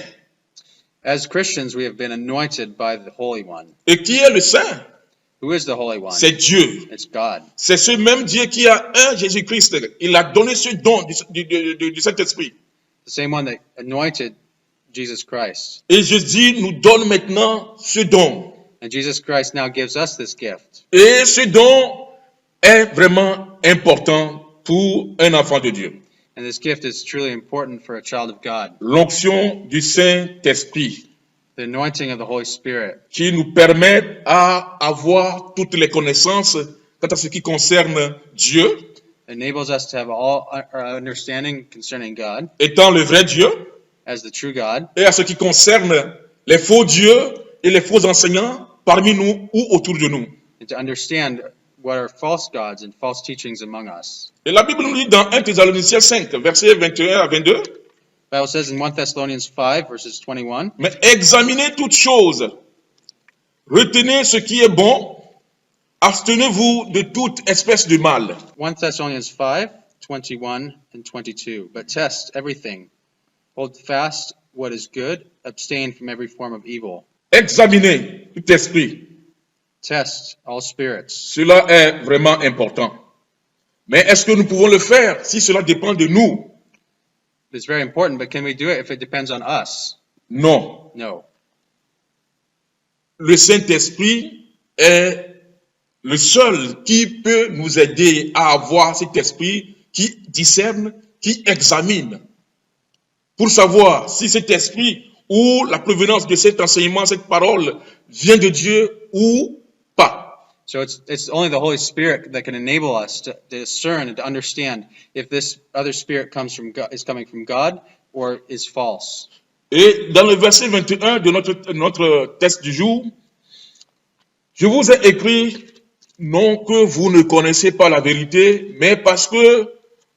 As Christians, we have been anointed by the Holy One. Et qui est le Saint? Who is the Holy One? C'est Dieu. It's God. C'est ce même Dieu qui a un Jésus-Christ. Il a donné ce don du Saint-Esprit. The same one that anointed Jesus Christ. Et Jésus nous donne maintenant ce don. And Jesus Christ now gives us this gift. Et ce don est vraiment important pour un enfant de Dieu. And this gift is truly important for a child of God. L'onction du Saint-Esprit The anointing of the Holy Spirit qui nous permet à avoir toutes les connaissances quant à ce qui concerne Dieu, enables us to have all our understanding concerning God étant le vrai Dieu, as the true God, et à ce qui concerne les faux dieux et les faux enseignants parmi nous ou autour de nous. and to understand what are false gods and false teachings among us. Et la Bible nous dit dans 1 Thessaloniciens 5, versets 21 à 22, The Bible says in 1 Thessalonians 5, verses 21, mais examinez toutes choses, retenez ce qui est bon, abstenez-vous de toute espèce de mal. 1 Thessalonians 5, 21 and 22. But test everything. Hold fast what is good. Abstain from every form of evil. Examinez tout esprit. Test all spirits. Cela est vraiment important. Mais est-ce que nous pouvons le faire si cela dépend de nous? It's very important, but can we do it if it depends on us? Non. No. le Saint-Esprit est le seul qui peut nous aider à avoir cet esprit qui discerne, qui examine, pour savoir si cet esprit ou la provenance de cet enseignement, cette parole, vient de Dieu ou pas. So it's only the Holy Spirit that can enable us to discern and to understand if this other spirit comes from God, is coming from God or is false. Et dans le verset 21 de notre texte du jour, je vous ai écrit non que vous ne connaissez pas la vérité, mais parce que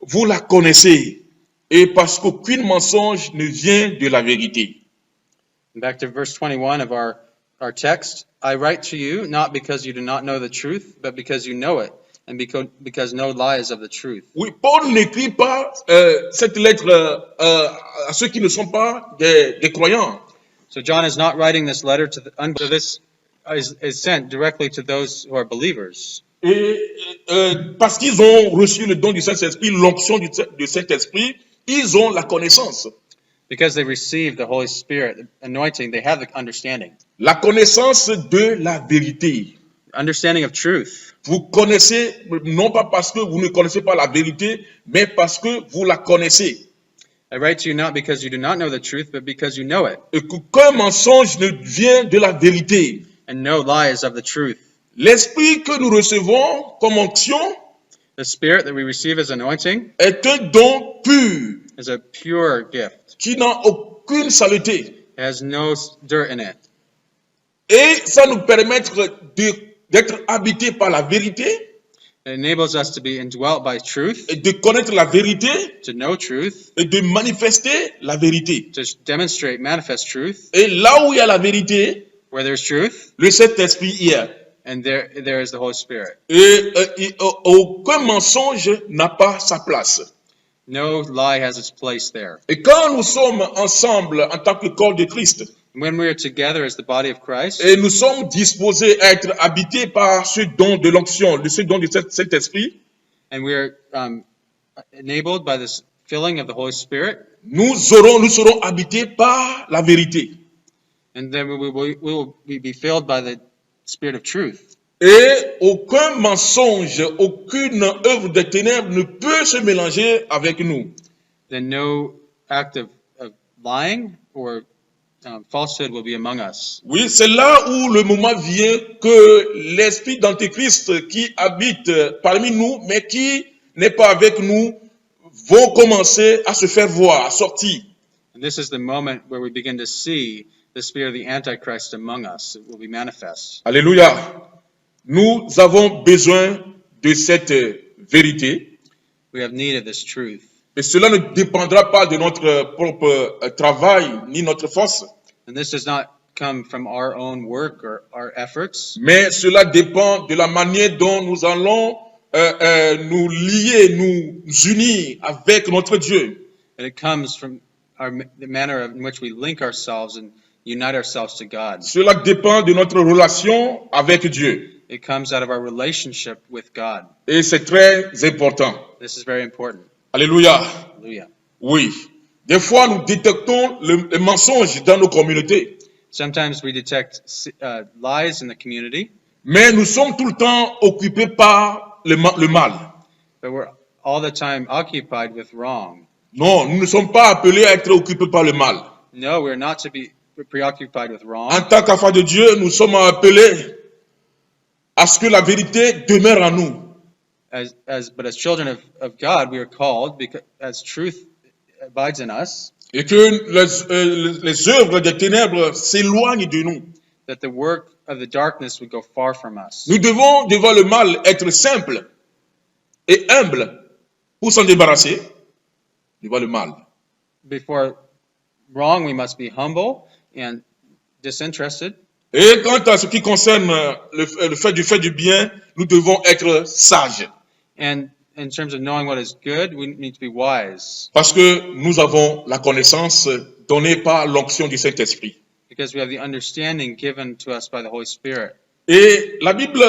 vous la connaissez et parce qu'aucun mensonge ne vient de la vérité. Back to verse 21 of our text, I write to you not because you do not know the truth, but because you know it, and because no lie is of the truth. Oui, Paul n'écrit pas cette lettre à ceux qui ne sont pas des croyants. So John is not writing this letter to the unbelievers. This is sent directly to those who are believers. Et parce qu'ils ont reçu le don du Saint-Esprit, l'onction du Saint-Esprit, ils ont la connaissance. Because they receive the Holy Spirit, the anointing, they have the understanding. La connaissance de la vérité. Understanding of truth. Vous connaissez, non pas parce que vous ne connaissez pas la vérité, mais parce que vous la connaissez. I write to you not because you do not know the truth, but because you know it. Et qu'aucun mensonge ne vient de la vérité. And no lie is of the truth. L'esprit que nous recevons comme onction The Spirit that we receive as anointing est un don pur is a pure gift. qui n'a aucune saleté. It has no dirt in it. Et ça nous permet d'être habités par la vérité It enables us to be indwelt by truth, et de connaître la vérité to know truth, et de manifester la vérité. to demonstrate, manifest truth. Et là où il y a la vérité, Where there's truth, le Saint-Esprit y est. and there is the Holy Spirit. Et aucun mensonge n'a pas sa place. No lie has its place there. Et quand nous sommes ensemble en tant que corps de Christ, When we are together as the body of Christ, et nous sommes disposés à être habités par ce don de l'onction, de ce don de cet esprit, and we are enabled by this filling of the Holy Spirit, nous serons habités par la vérité. and then we will be filled by the Spirit of truth. Et aucun mensonge, aucune œuvre des ténèbres ne peut se mélanger avec nous. Then no act of lying or falsehood will be among us. Oui, c'est là où le moment vient que l'esprit d'Antéchrist qui habite parmi nous, mais qui n'est pas avec nous, vont commencer à se faire voir, à sortir. And this is the moment where we begin to see the spirit of the Antichrist among us. It will be manifest. Alléluia. Nous avons besoin de cette vérité. We have need of this truth. Et cela ne dépendra pas de notre propre travail ni notre force. And this does not come from our own work or our efforts, Mais cela dépend de la manière dont nous allons nous lier, nous unir avec notre Dieu. and it comes from the manner in which we link ourselves and unite ourselves to God. Cela dépend de notre relation avec Dieu. It comes out of our relationship with God. Et c'est très important. This is very important. Alléluia. Hallelujah. Oui. Des fois, nous détectons le mensonge dans nos communautés. Sometimes we detect lies in the community, Mais nous sommes tout le temps occupés par le mal. but we're all the time occupied with wrong. Non, nous ne sommes pas appelés à être occupés par le mal. No, we're not to be preoccupied with wrong. En tant qu'enfants de Dieu, nous sommes appelés à ce que la vérité demeure en nous. But as children of God, we are called because as truth abides in us, Et que les œuvres des ténèbres s'éloignent de nous. that the work of the darkness would go far from us. Nous devons, devant le mal, être simples et humbles pour s'en débarrasser devant le mal. Before wrong, we must be humble and disinterested. Et quant à ce qui concerne le fait du bien, nous devons être sages. And in terms of knowing what is good, we need to be wise Parce que nous avons la connaissance donnée par l'onction du Saint-Esprit. because we have the understanding given to us by the Holy Spirit. Et la Bible,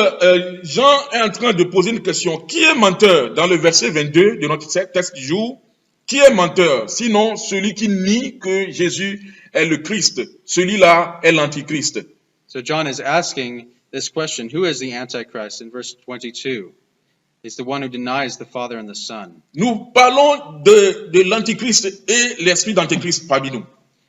Jean est en train de poser une question. Qui est menteur? Dans le verset 22 de notre texte du jour, qui est menteur? Sinon, celui qui nie que Jésus est le Christ. Celui-là est l'Antichrist. So John is asking this question, who is the Antichrist? In verse 22, he's the one who denies the Father and the Son. Nous parlons de l'Antichrist et l'esprit d'Antichrist parmi nous.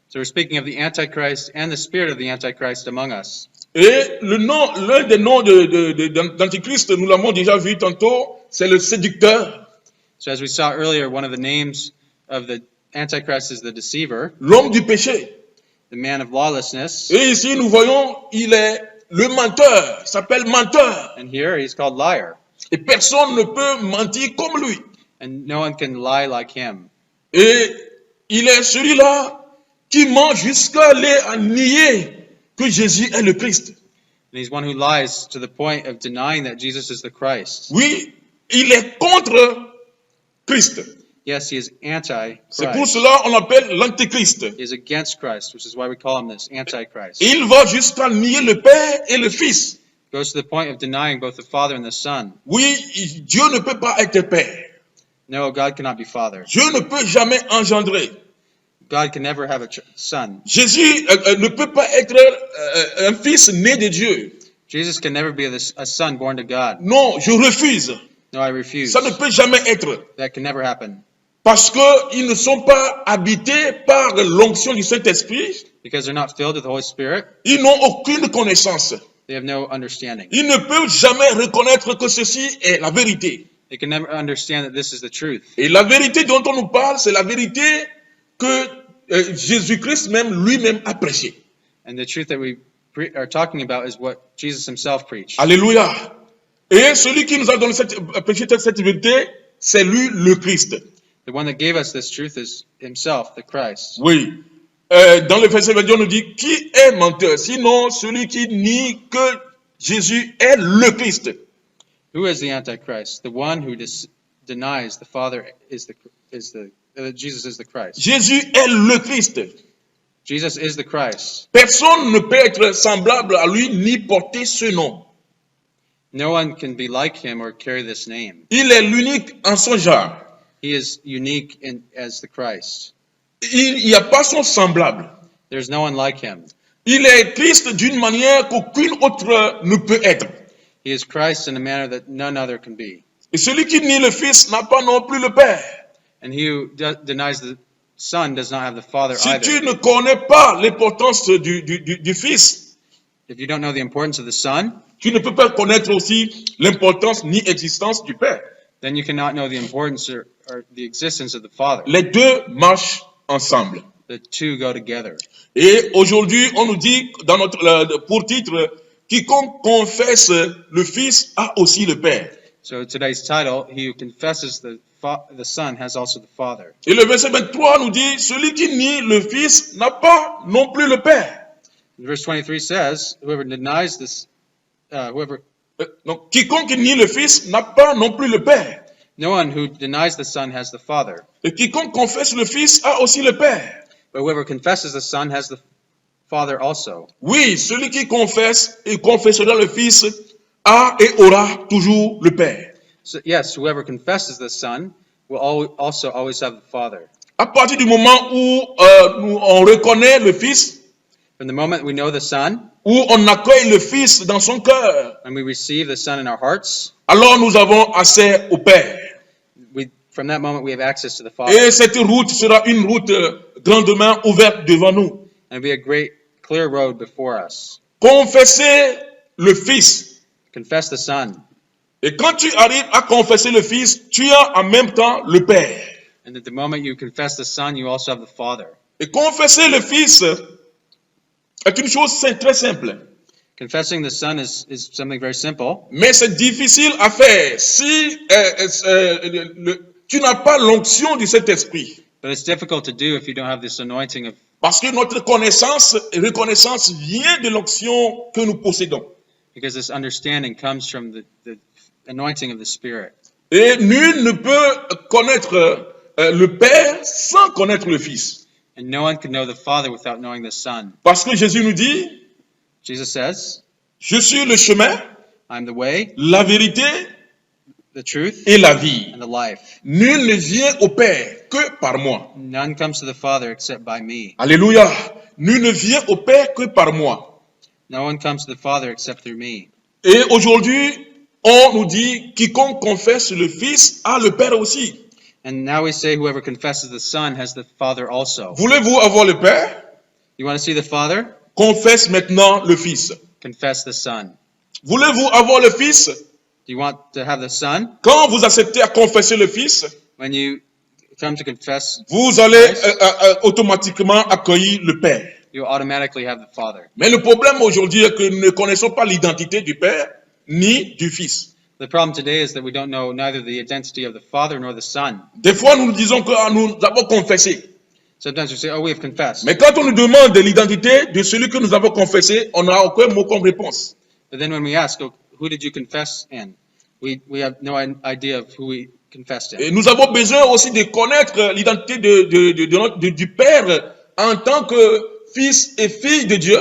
So we're speaking of the Antichrist and the spirit of the Antichrist among us. Et l'un des noms d'Antichrist, nous l'avons déjà vu tantôt, c'est le séducteur, So as we saw earlier, one of the names of the Antichrist is the deceiver, l'homme du péché. the man of lawlessness. Et ici, nous voyons, il est le menteur, il s'appelle menteur. And here he's called liar. Et personne ne peut mentir comme lui. And no one can lie like him. Et il est celui-là qui ment jusqu'à aller à nier que Jésus est le Christ. And he's one who lies to the point of denying that Jesus is the Christ. Oui, il est contre Christ. Yes, he is C'est pour anti-Christ. cela qu'on l'appelle l'antéchrist. He is against Christ, which is why we call him this, Antichrist. Il va jusqu'à nier le Père et le Fils. Goes to the point of denying both the Father and the Son. Oui, Dieu ne peut pas être Père. No, God cannot be Father. Dieu ne peut jamais engendrer. God can never have a son. Jésus ne peut pas être un fils né de Dieu. Jesus can never be a son born to God. Non, je refuse. No, I refuse. Ça ne peut jamais être. That can never happen. Parce qu'ils ne sont pas habités par l'onction du Saint-Esprit. Because they're not filled with the Holy Spirit, Ils n'ont aucune connaissance. they have no understanding. Ils ne peuvent jamais reconnaître que ceci est la vérité. They can never understand that this is the truth. Et la vérité dont on nous parle, c'est la vérité que Jésus-Christ même lui-même a prêché. And the truth that we are talking about is what Jesus himself preached. Alléluia. Et celui qui nous a donné prêché cette vérité, c'est lui le Christ. The one that gave us this truth is himself, the Christ. Oui. Dans le verset 22, on nous dit, qui est menteur? Sinon, celui qui nie que Jésus est le Christ. Who is the Antichrist? The one who denies the Father Jesus is the Christ. Jésus est le Christ. Jesus is the Christ. Personne ne peut être semblable à lui ni porter ce nom. No one can be like him or carry this name. Il est l'unique en son genre. He is unique as the Christ. Il n'y a pas son semblable. There's no one like him. Il est Christ d'une manière qu'aucune autre ne peut être. He is Christ in a manner that none other can be. Et celui qui nie le Fils n'a pas non plus le Père. And he who denies the Son does not have the Father Si tu either. ne connais pas l'importance du Fils, If you don't know the importance of the Son, tu ne peux pas connaître aussi l'importance ni existence du Père. then you cannot know the importance or the existence of the Father. Les deux marchent ensemble. The two go together. Et aujourd'hui, on nous dit dans pour titre, quiconque confesse le Fils a aussi le Père. So today's title, he who confesses the Son has also the Father. Et le verset 23 nous dit, celui qui nie le Fils n'a pas non plus le Père. Verse 23 says, whoever denies this, Donc, quiconque nie le Fils n'a pas non plus le Père. no one who denies the Son has the Father. Et quiconque confesse le Fils a aussi le Père. But whoever confesses the Son has the Father also. Oui, celui qui confesse et confessera le Fils a et aura toujours le Père. So, yes, whoever confesses the Son will also always have the Father. À partir du moment où on reconnaît le Fils, From the moment we know the Son, où on accueille le Fils dans son cœur, and we receive the Son in our hearts, alors nous avons accès au Père. from that moment we have access to the Father. Et cette route sera une route grandement ouverte devant nous. And be a great, clear road before us. Confesser le Fils. Confess the Son. Et quand tu arrives à confesser le Fils, tu as en même temps le Père. And at the moment you confess the Son, you also have the Father. Et confesser le Fils est une chose très simple. Confessing the Son is something very simple, Mais c'est difficile à faire si tu n'as pas l'onction du Saint-Esprit. but it's difficult to do if you don't have this anointing of, Parce que notre connaissance et reconnaissance vient de l'onction que nous possédons. because this understanding comes from the anointing of the Spirit. Et nul ne peut connaître le Père sans connaître le Fils. And no one can know the Father without knowing the Son. Parce que Jésus nous dit, Jesus says, je suis le chemin, I'm the way, la vérité the truth, et la vie. and the life. Nul ne vient au Père que par moi. None comes to the Father except by me. Alléluia. Nul ne vient au Père que par moi. No one comes to the Father except through me. Et aujourd'hui, on nous dit, quiconque confesse le Fils a le Père aussi. And now we say whoever confesses the Son has the Father also. Voulez-vous avoir le Père? You want to see the Father? Confesse maintenant le Fils. Confess the Son. Voulez-vous avoir le Fils? Do you want to have the Son? Quand vous acceptez à confesser le Fils, When you come to confess, vous allez automatiquement accueillir le Père. you automatically have the Father. Mais le problème aujourd'hui est que nous ne connaissons pas l'identité du Père ni du Fils. The problem today is that we don't know neither the identity of the Father nor the Son. Des fois, nous nous disons que nous avons confessé. Sometimes we say, oh, we have confessed. Mais quand on nous demande l'identité de celui que nous avons confessé, on n'a aucun mot comme réponse. But then when we ask, oh, who did you confess in? We have no idea of who we confessed in. Et nous avons besoin aussi de connaître l'identité du Père en tant que fils et fille de Dieu.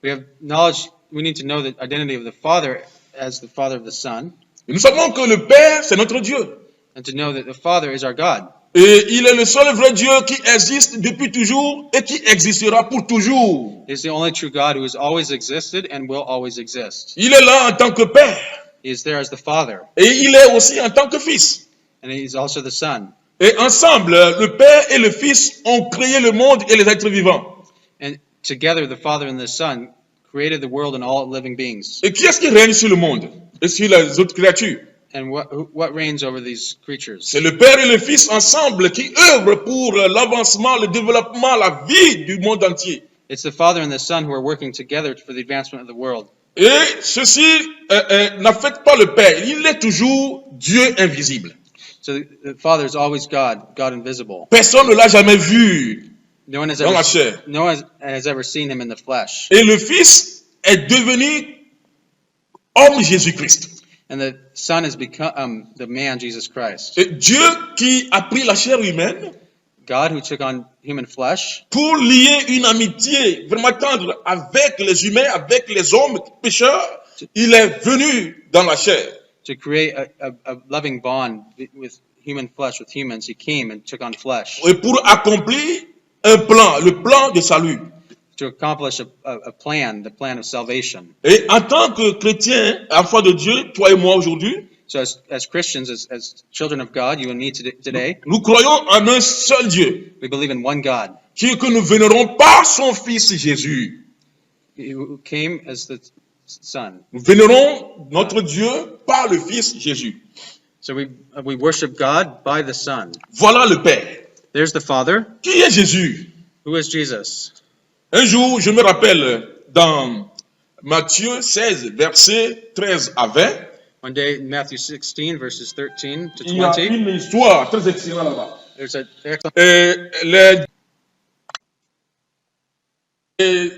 We have knowledge, we need to know the identity of the Father as the Father of the Son, Et nous savons que le Père, c'est notre Dieu. and to know that the Father is our God. Et il est le seul vrai Dieu qui existe depuis toujours et qui existera pour toujours. He is the only true God who has always existed and will always exist. Il est là en tant que Père. He is there as the Father, Et il est aussi en tant que Fils. and he is also the Son. Et ensemble, le Père et le Fils ont créé le monde et les êtres vivants. And together, the Father and the Son created the world and all living beings. Et qui est-ce qui règne sur le monde et sur les autres créatures? And what reigns over these creatures? C'est le Père et le Fils ensemble qui œuvrent pour l'avancement, le développement, la vie du monde entier. It's the Father and the Son who are working together for the advancement of the world. Et ceci n'affecte pas le Père. Il est toujours Dieu invisible. So the Father is always God, God invisible. Personne ne l'a jamais vu No one has dans la chair. has ever seen him in the flesh. Et le Fils est devenu homme Jésus-Christ. And the Son has become the man, Jesus Christ. Et Dieu qui a pris la chair humaine God who took on human flesh pour lier une amitié vraiment tendre avec les humains, avec les hommes pécheurs, il est venu dans la chair. to create a loving bond with human flesh, with humans. He came and took on flesh Et pour accomplir un plan, le plan de salut. to accomplish a plan, the plan of salvation. Et en tant que chrétien, enfant de Dieu, toi et moi aujourd'hui, So as Christians, as children of God, you and me today, nous croyons en un seul Dieu, we believe in one God que nous vénérons par son Fils Jésus. who came as the Son. Nous vénérons notre Dieu par le Fils Jésus. So we worship God by the Son. Voilà le Père. There's the Father. Qui est Jésus? Who is Jesus? Un jour, je me rappelle dans Matthieu 16, versets 13 à 20, One day in Matthew 16, verses 13 to il y a 20, une histoire très excellente là-bas. there's an excellent Et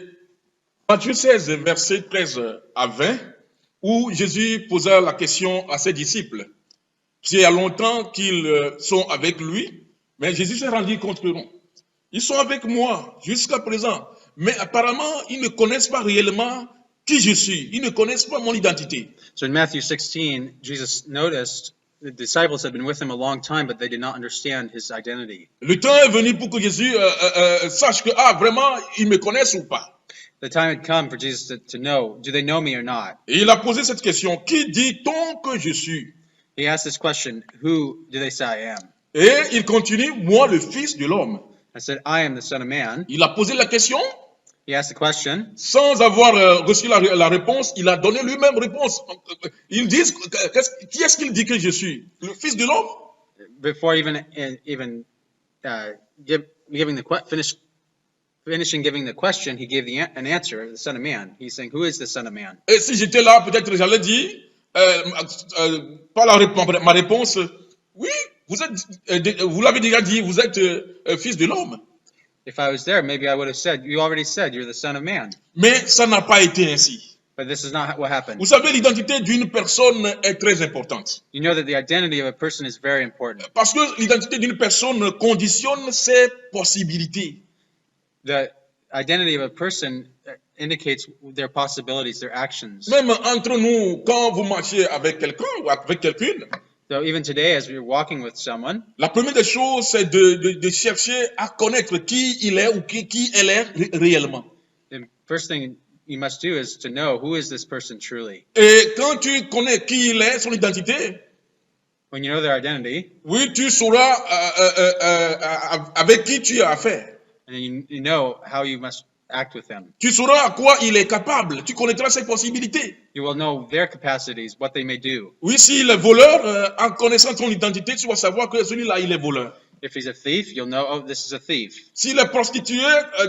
Matthieu 16, versets 13 à 20, où Jésus posa la question à ses disciples. Il y a longtemps qu'ils sont avec lui, mais Jésus s'est rendu compte que non. Ils sont avec moi jusqu'à présent, mais apparemment, ils ne connaissent pas réellement qui je suis. Ils ne connaissent pas mon identité. So in Matthew 16, Jesus noticed the disciples had been with him a long time, but they did not understand his identity. Le temps est venu pour que Jésus sache que, vraiment, ils me connaissent ou pas. The time had come for Jesus to know, do they know me or not? Et il a posé cette question, qui dit-on que je suis? He asked this question, who do they say I am? Et il continue, moi le Fils de l'homme. I said, I am the Son of Man. Il a posé la question, He asked the question. sans avoir reçu la réponse, il a donné lui-même réponse. Ils disent, qui est-ce qu'il dit que je suis? Le Fils de l'homme? Before even finishing giving the question, he gave an answer, the Son of Man. He's saying, who is the Son of Man? Et si j'étais là, peut-être j'allais dire, pas ma réponse, oui, vous l'avez déjà dit, vous êtes Fils de l'homme. If I was there, maybe I would have said, you already said you're the Son of Man. Mais ça n'a pas été ainsi. But this is not what happened. Vous savez, l'identité d'une personne est très importante. You know that the identity of a person is very important. Parce que l'identité d'une personne conditionne ses possibilités. The identity of a person indicates their possibilities, their actions. Même entre nous, quand vous marchez avec quelqu'un ou avec quelqu'une, So even today, as we're walking with someone, la première des choses, c'est de chercher à connaître qui il est ou qui elle est réellement. the first thing you must do is to know who is this person truly. Et quand tu connais qui il est, son identité, When you know their identity, oui, tu sauras avec qui tu as affaire. and you know how you must act with them. Tu sauras à quoi il est capable. Tu connaîtras ses possibilités. You will know their capacities, what they may do. Oui, s'il est voleur, en connaissant son identité, tu vas savoir que celui-là, il est voleur. If he's a thief, you'll know, oh, this is a thief. S'il est prostitué,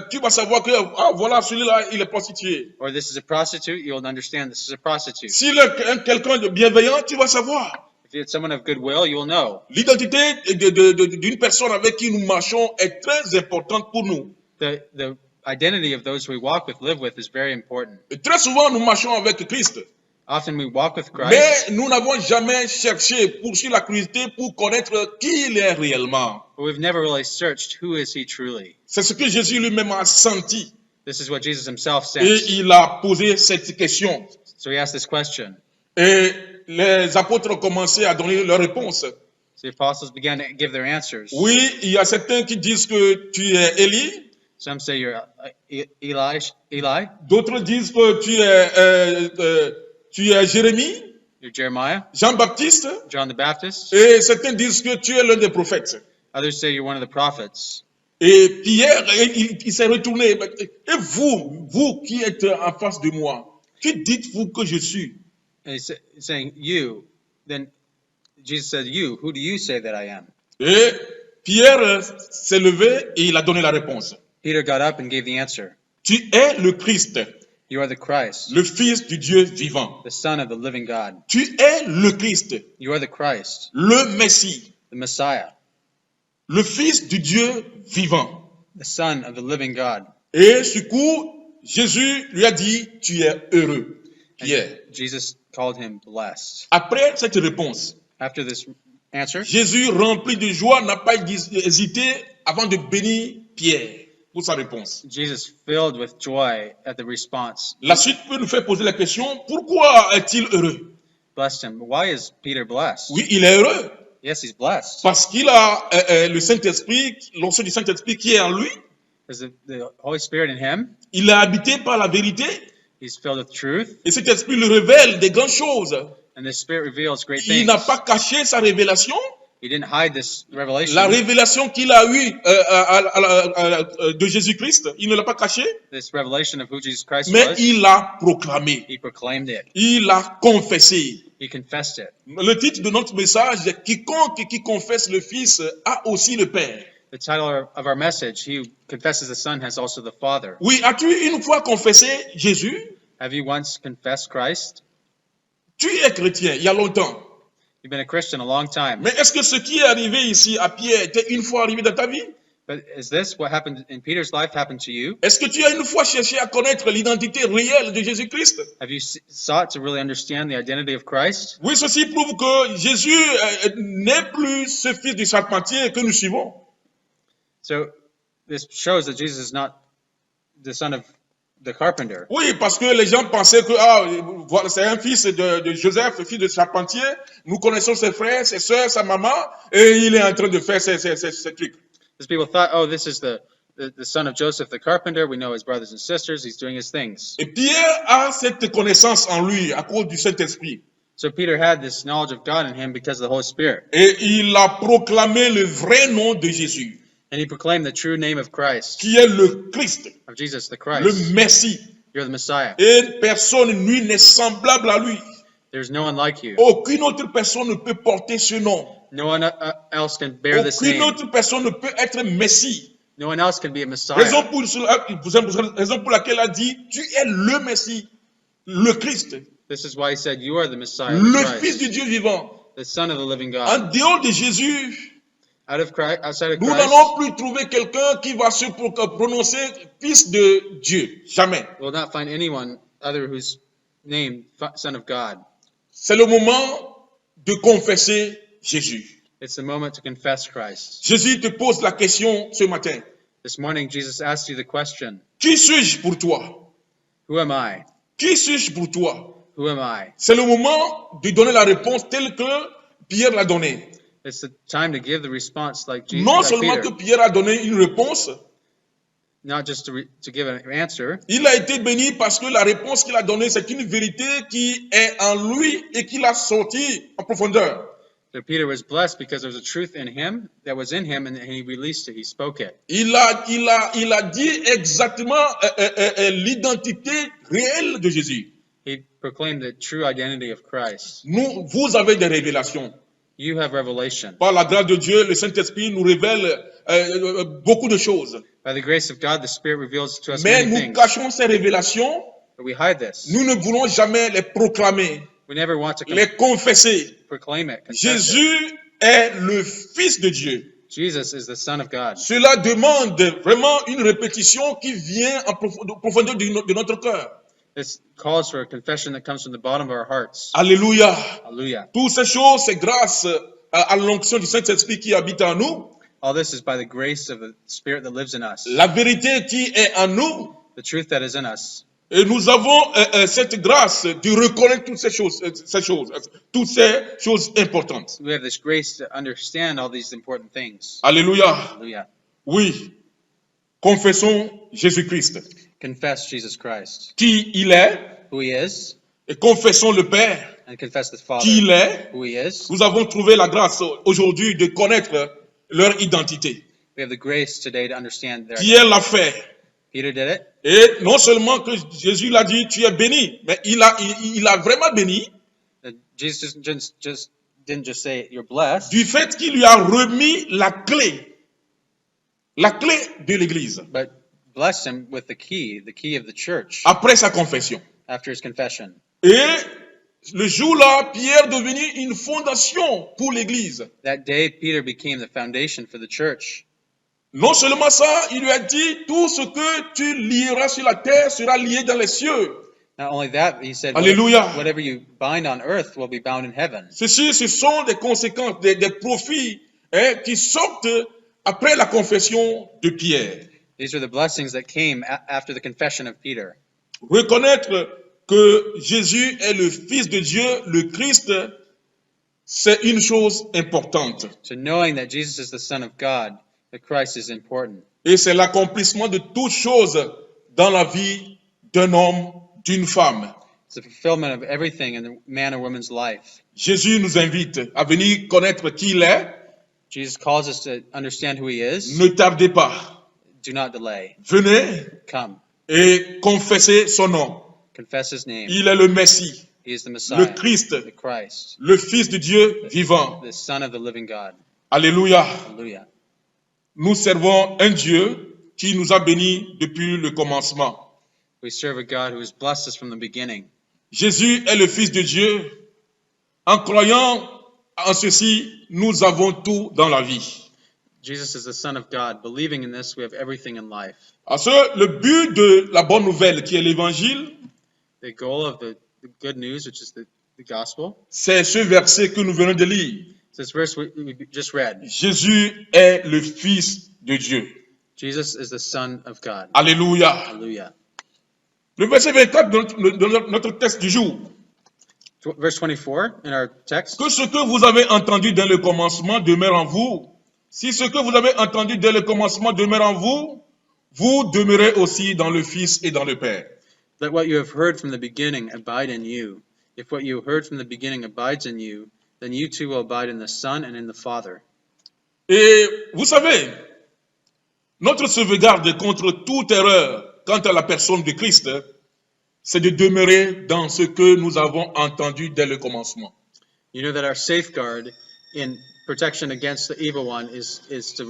tu vas savoir que, ah, voilà, celui-là, il est prostitué. Or this is a prostitute, you'll understand this is a prostitute. S'il est quelqu'un de bienveillant, tu vas savoir. If it's someone of goodwill, you will know. L'identité d'une personne avec qui nous marchons est très importante pour nous. The identity of those we walk with, live with, is very important. Et très souvent, nous marchons avec Christ. Often we walk with Christ, Mais nous n'avons jamais cherché, poursuivre la curiosité pour connaître qui il est réellement. but we've never really searched who is he truly. C'est ce que Jésus lui-même a senti. This is what Jesus himself Et sensed. il a posé cette question. So he asked this question. Et les apôtres ont commencé à donner leur réponse. So the apostles began to give their answers. Oui, il y a certains qui disent que tu es Élie. Some say you're Eli, D'autres disent que tu es Jérémie, you're Jeremiah, Jean-Baptiste. John the Baptist. Et certains disent que tu es l'un des prophètes. Others say you're one of the prophets. Et Pierre, il s'est retourné. Et vous qui êtes en face de moi, qui dites-vous que je suis? And he's saying, you. Then Jesus said, you. Who do you say that I am? Et Pierre s'est levé et il a donné la réponse. Peter got up and gave the answer. Tu es le Christ, You are the Christ, le Fils du Dieu vivant. the Son of the living God. Tu es le Christ, You are the Christ, le Messie, the Messiah, le Fils du Dieu vivant. the Son of the living God. Et du coup, Jésus lui a dit, tu es heureux, Pierre. Jesus called him blessed. Après cette réponse, After this answer, Jésus, rempli de joie, n'a pas hésité avant de bénir Pierre pour sa réponse. Jesus filled with joy at the response, La suite peut nous faire poser la question, pourquoi est-il heureux? blessed him. Why is Peter blessed? Oui, il est heureux Yes, he's blessed. parce qu'il a le Saint-Esprit, l'onction du Saint-Esprit qui est en lui. Because the Holy Spirit in him, Il est habité par la vérité he's filled with truth, et cet esprit lui révèle des grandes choses. and the Spirit reveals great Il things. n'a pas caché sa révélation, He didn't hide this revelation. la révélation qu'il a eue de Jésus-Christ. Il ne l'a pas caché, This revelation of who Jesus Christ mais was, il l'a proclamé, he proclaimed it. il l'a confessé. He confessed it. Le titre de notre message est « Quiconque qui confesse le Fils a aussi le Père ». The title of our message, he who confesses the Son has also the Father. Oui, as-tu une fois confessé Jésus? Have you once confessed Christ? Tu es chrétien, il y a longtemps. You've been a Christian a long time. Mais est-ce que ce qui est arrivé ici à Pierre était une fois arrivé dans ta vie? But is this what happened in Peter's life happened to you? Est-ce que tu as une fois cherché à connaître l'identité réelle de Jésus-Christ? Have you sought to really understand the identity of Christ? Oui, ceci prouve que Jésus n'est plus ce fils du charpentier que nous suivons. So this shows that Jesus is not the son of the carpenter. Oui, parce que les gens pensaient que voilà, c'est un fils de Joseph, fils de charpentier. Nous connaissons ses frères, ses soeurs, sa maman, et il est en train de faire ces trucs. Because people thought, oh, this is the son of Joseph the carpenter. We know his brothers and sisters. He's doing his things. Et Pierre a cette connaissance en lui à cause du Saint-Esprit. So Peter had this knowledge of God in him because of the Holy Spirit. Et il a proclamé le vrai nom de Jésus, And he proclaimed the true name of Christ, qui est le Christ, of Jesus the le Christ. Messie. You're the Messiah. Et personne nul n'est semblable à lui. There's no one like you. Aucune autre personne ne peut porter ce nom. No one else can bear this Aucune name. autre personne ne peut être Messie. No one else can be a Messiah. Raison pour laquelle il a dit, tu es le Messie, le Christ, This is why he said, you are the Messiah, the le Christ, Fils du Dieu vivant. the Son of the living God. En dehors de Jésus, Out of Christ, outside of nous Christ, n'allons plus trouver quelqu'un qui va se prononcer Fils de Dieu. Jamais. we'll not find anyone other who's named Son of God. C'est le moment de confesser Jésus. It's the moment to confess Christ. Jésus te pose la question ce matin. This morning, Jesus asked you the question, Qui suis-je pour toi? who am I? Qui suis-je pour toi? Who am I? C'est le moment de donner la réponse telle que Pierre l'a donnée. It's the time to give the response like Jesus, Non like seulement Peter. que Pierre a donné une réponse, not just to give an answer. Il a été béni parce que la réponse qu'il a donnée, c'est une vérité qui est en lui et qu'il a sorti en profondeur. So Peter was blessed because there was a truth in him that was in him, and he released it. He spoke it. Il a dit exactement l'identité réelle de Jésus. He proclaimed the true identity of Christ. Vous avez des révélations. You have revelation. Par la grâce de Dieu, le Saint-Esprit nous révèle beaucoup de choses. By the grace of God, the Spirit reveals to us Mais many nous things. cachons ces révélations. But we hide this. Nous ne voulons jamais les proclamer, We never want to les confesser. proclaim it. confess it. Jésus est le Fils de Dieu. Jesus is the Son of God. Cela demande vraiment une répétition qui vient en profondeur de notre cœur. This calls for a confession that comes from the bottom of our hearts. Alléluia. Hallelujah. Toutes ces choses, c'est grâce à l'onction du Saint-Esprit qui habite en nous. All this is by the grace of the Spirit that lives in us. La vérité qui est en nous. The truth that is in us. Et nous avons cette grâce de reconnaître toutes ces choses importantes. We have this grace to understand all these important things. Alléluia. Hallelujah. Oui. Confessons Jésus-Christ. Confess Jesus Christ, Qui il est. who he is, Et confessons le Père. and confess the Father, Qui il est. who he is. Nous avons trouvé la grâce aujourd'hui de connaître leur identité. We have the grace today to understand their Qui elle l'a fait. Peter did it. Et non seulement que Jésus l'a dit, tu es béni, mais il a vraiment béni Jesus didn't just say you're blessed, du fait qu'il lui a remis la clé de l'Église, but blessed him with the key of the church après sa confession. after his confession. Et le jour-là, Pierre devenit une fondation pour l'Église. That day, Peter became the foundation for the church. Non seulement ça, il lui a dit, tout ce que tu lieras sur la terre sera lié dans les cieux. Not only that, he said, Alléluia. whatever you bind on earth will be bound in heaven. Ceci, ce sont des conséquences, des profits qui sortent après la confession de Pierre. These are the blessings that came after the confession of Peter. Reconnaître que Jésus est le Fils de Dieu, le Christ, c'est une chose importante. So knowing that Jesus is the Son of God, that Christ is important. Et c'est l'accomplissement de toutes choses dans la vie d'un homme, d'une femme. It's the fulfillment of everything in the man or woman's life. Jésus nous invite à venir connaître qui il est. Jesus calls us to understand who he is. Ne tardez pas. Do not delay. Venez Come. et confessez son nom. Confess his name. Il est le Messie, He is the le Messiah, Christ, the Christ, le Fils de Dieu vivant. the Son of the living God. Alléluia. Hallelujah. Nous servons un Dieu qui nous a bénis depuis le commencement. We serve a God who has blessed us from the beginning. Jésus est le Fils de Dieu. En croyant en ceci, nous avons tout dans la vie. Jesus is the Son of God. Believing in this, we have everything in life. Parce que le but de la bonne nouvelle qui est l'évangile, The goal of the good news, which is the gospel, c'est ce verset que nous venons de lire. this verse we just read. Jésus est le Fils de Dieu. Jesus is the Son of God. Alléluia. Hallelujah. Le verset 24 de notre texte du jour. Verse 24 in our text. Que ce que vous avez entendu dès le commencement demeure en vous. Si ce que vous avez entendu dès le commencement demeure en vous, vous demeurez aussi dans le Fils et dans le Père. Let what you have heard from the beginning abide in you. If what you heard from the beginning abides in you, then you too will abide in the Son and in the Father. Et vous savez, notre sauvegarde contre toute erreur quant à la personne de Christ, c'est de demeurer dans ce que nous avons entendu dès le commencement. You know that our safeguard in protection against the evil one is to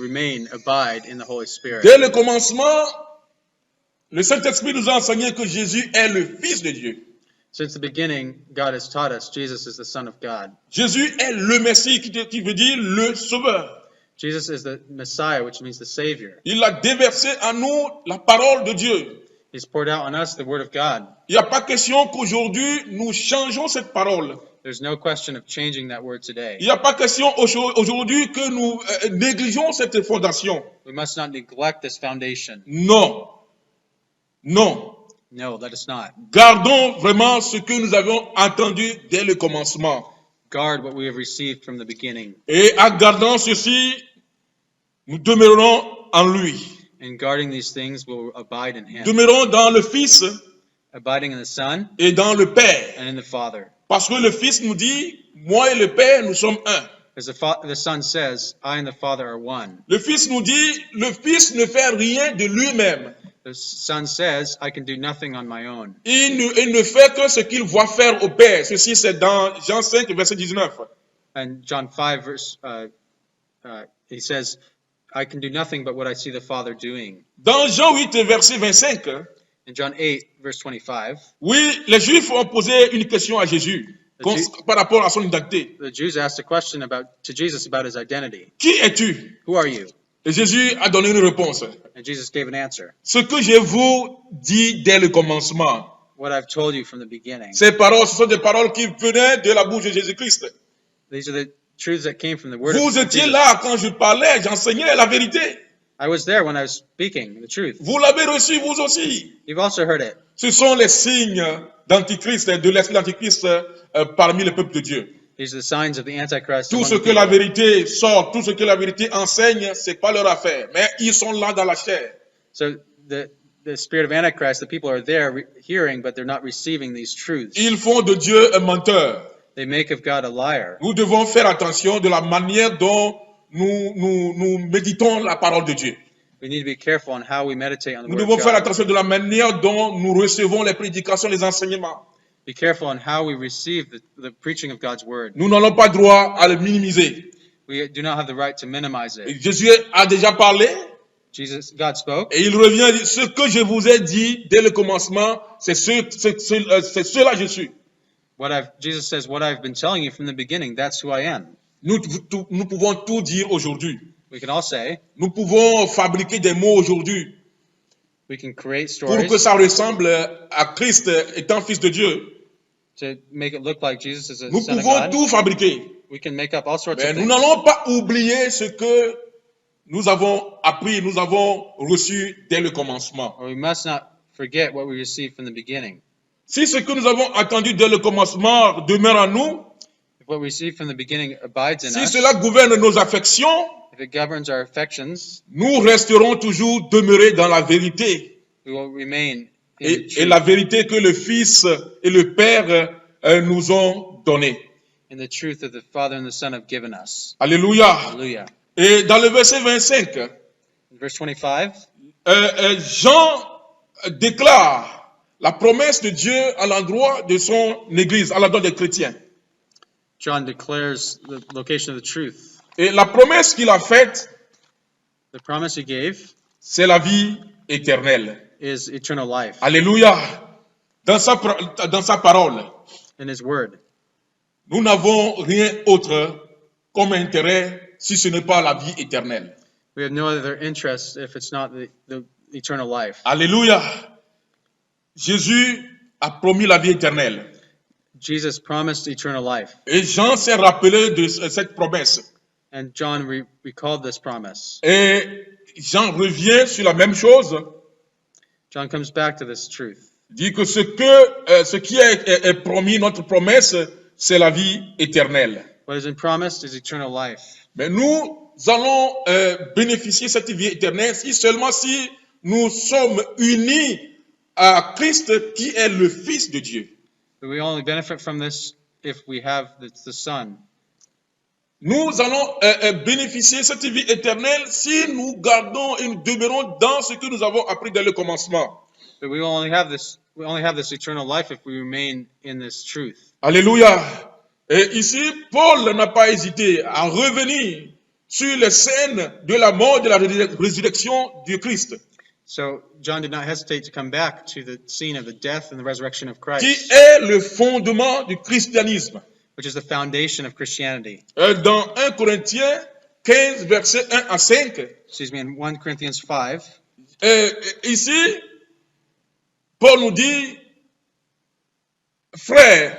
abide in the Holy Spirit. Dès le commencement, le Saint-Esprit nous a enseigné que Jésus est le Fils de Dieu. Since the beginning, God has taught us Jesus is the Son of God. Jésus est le Messie qui veut dire le Sauveur. Jesus is the Messiah, which means the Savior. Il a déversé en nous la parole de Dieu. He's poured out on us the Word of God. Il n'y a pas question qu'aujourd'hui nous changeons cette parole. There's no question of changing that word today. Il n'y a pas question aujourd'hui que nous négligeons cette fondation. We must not neglect this foundation. Non. Non. No, let us not. Gardons vraiment ce que nous avons entendu dès le commencement. Guard what we have received from the beginning. Et en gardant ceci, nous demeurerons en lui. And guarding these things will abide in him, demeurons dans le Fils abiding in the Son et dans le Père. and in the Father. Parce que le Fils nous dit, moi et le Père, nous sommes un. Because the Son says, I and the Father are one. Le Fils nous dit, le Fils ne fait rien de lui-même. The Son says, I can do nothing on my own. Il ne fait que ce qu'il voit faire au Père. Ceci, c'est dans Jean 5, verset 19. And John 5, he says, I can do nothing but what I see the Father doing. Dans Jean 8, verset 25, In John 8, verse 25, oui, les Juifs ont posé une question à Jésus par rapport à son identité. the Jews asked a question to Jesus about his identity. Qui es-tu? Who are you? Et Jésus a donné une réponse. And Jesus gave an answer. Ce que je vous dis dès le commencement, What I've told you from the beginning. ces paroles, ce sont des paroles qui venaient de la bouche de Jésus-Christ. These are the truths that came from the word of Vous étiez Jesus. là quand je parlais, j'enseignais la vérité. I was there when I was speaking the truth. Vous l'avez reçu vous aussi. You've also heard it. Ce sont les signes d'Antichrist, de l'esprit d'Antichrist parmi le peuple de Dieu. These are the signs of the Antichrist. Tout among ce the que la people. vérité sort, tout ce que la vérité enseigne, c'est pas leur affaire. Mais ils sont là dans la chair. So the spirit of Antichrist, the people are there hearing, but they're not receiving these truths. Ils font de Dieu un menteur. They make of God a liar. Nous devons faire attention de la manière dont nous méditons la parole de Dieu. We need to be careful on how we meditate on the Nous word devons of faire God. attention de la manière dont nous recevons les prédications, les enseignements. Be careful on how we receive the preaching of God's word. Nous n'avons pas droit à le minimiser. We do not have the right to minimize Et it. Jésus a déjà parlé God spoke, et il revient et dit, ce que je vous ai dit dès le commencement, c'est cela je suis. Jesus says, what I've been telling you from the beginning, that's who I am. Nous pouvons tout dire aujourd'hui. We can all say, Nous pouvons fabriquer des mots aujourd'hui we can create pour que stories ça ressemble à Christ étant fils de Dieu. to make it look like Jesus is a Nous son of pouvons God. tout fabriquer. We can make up all sorts Mais of nous things. n'allons pas oublier ce que nous avons appris, nous avons reçu dès le commencement. Or we must not forget what we received from the beginning. Si ce que nous avons entendu dès le commencement demeure en nous, If what we received from the beginning abides in si us, cela gouverne nos affections, if it governs our affections, nous resterons toujours demeurés dans la vérité. we will remain in the Et truth, la vérité que le Fils et le Père nous ont donnée. in the truth that the Father and the Son have given us. Alléluia. Hallelujah. Et dans le verset 25, In verse 25, Jean déclare la promesse de Dieu à l'endroit de son Église, à l'endroit des chrétiens. John declares the location of the truth. Et la promesse qu'il a faite, The promise he gave c'est la vie éternelle. is eternal life Alléluia. Dans sa parole, in his word. nous n'avons rien autre comme intérêt si ce n'est pas la vie éternelle. We have no other interest if it's not the eternal life. Alléluia. Jésus a promis la vie éternelle. Jesus promised eternal life. Et Jean s'est rappelé de cette promesse. And John recalled this promise. Et Jean revient sur la même chose. John comes back to this truth. Il dit que ce qui est promis, notre promesse, c'est la vie éternelle. What has been promised is eternal life. Mais nous allons bénéficier de cette vie éternelle seulement si nous sommes unis à Christ qui est le Fils de Dieu. But we only benefit from this if we have the Son. Nous allons bénéficier de cette vie éternelle si nous gardons et nous demeurons dans ce que nous avons appris dès le commencement. But we only have this eternal life if we remain in this truth. Alléluia. Et ici, Paul n'a pas hésité à revenir sur les scènes de la mort et de la résurrection du Christ, So John did not hesitate to come back to the scene of the death and the resurrection of qui Christ, est le fondement du christianisme. which is the foundation of Christianity. Dans 1 Corinthiens 15, versets 1 à 5, Excuse me, in 1 Corinthians 5, ici, Paul nous dit, frères,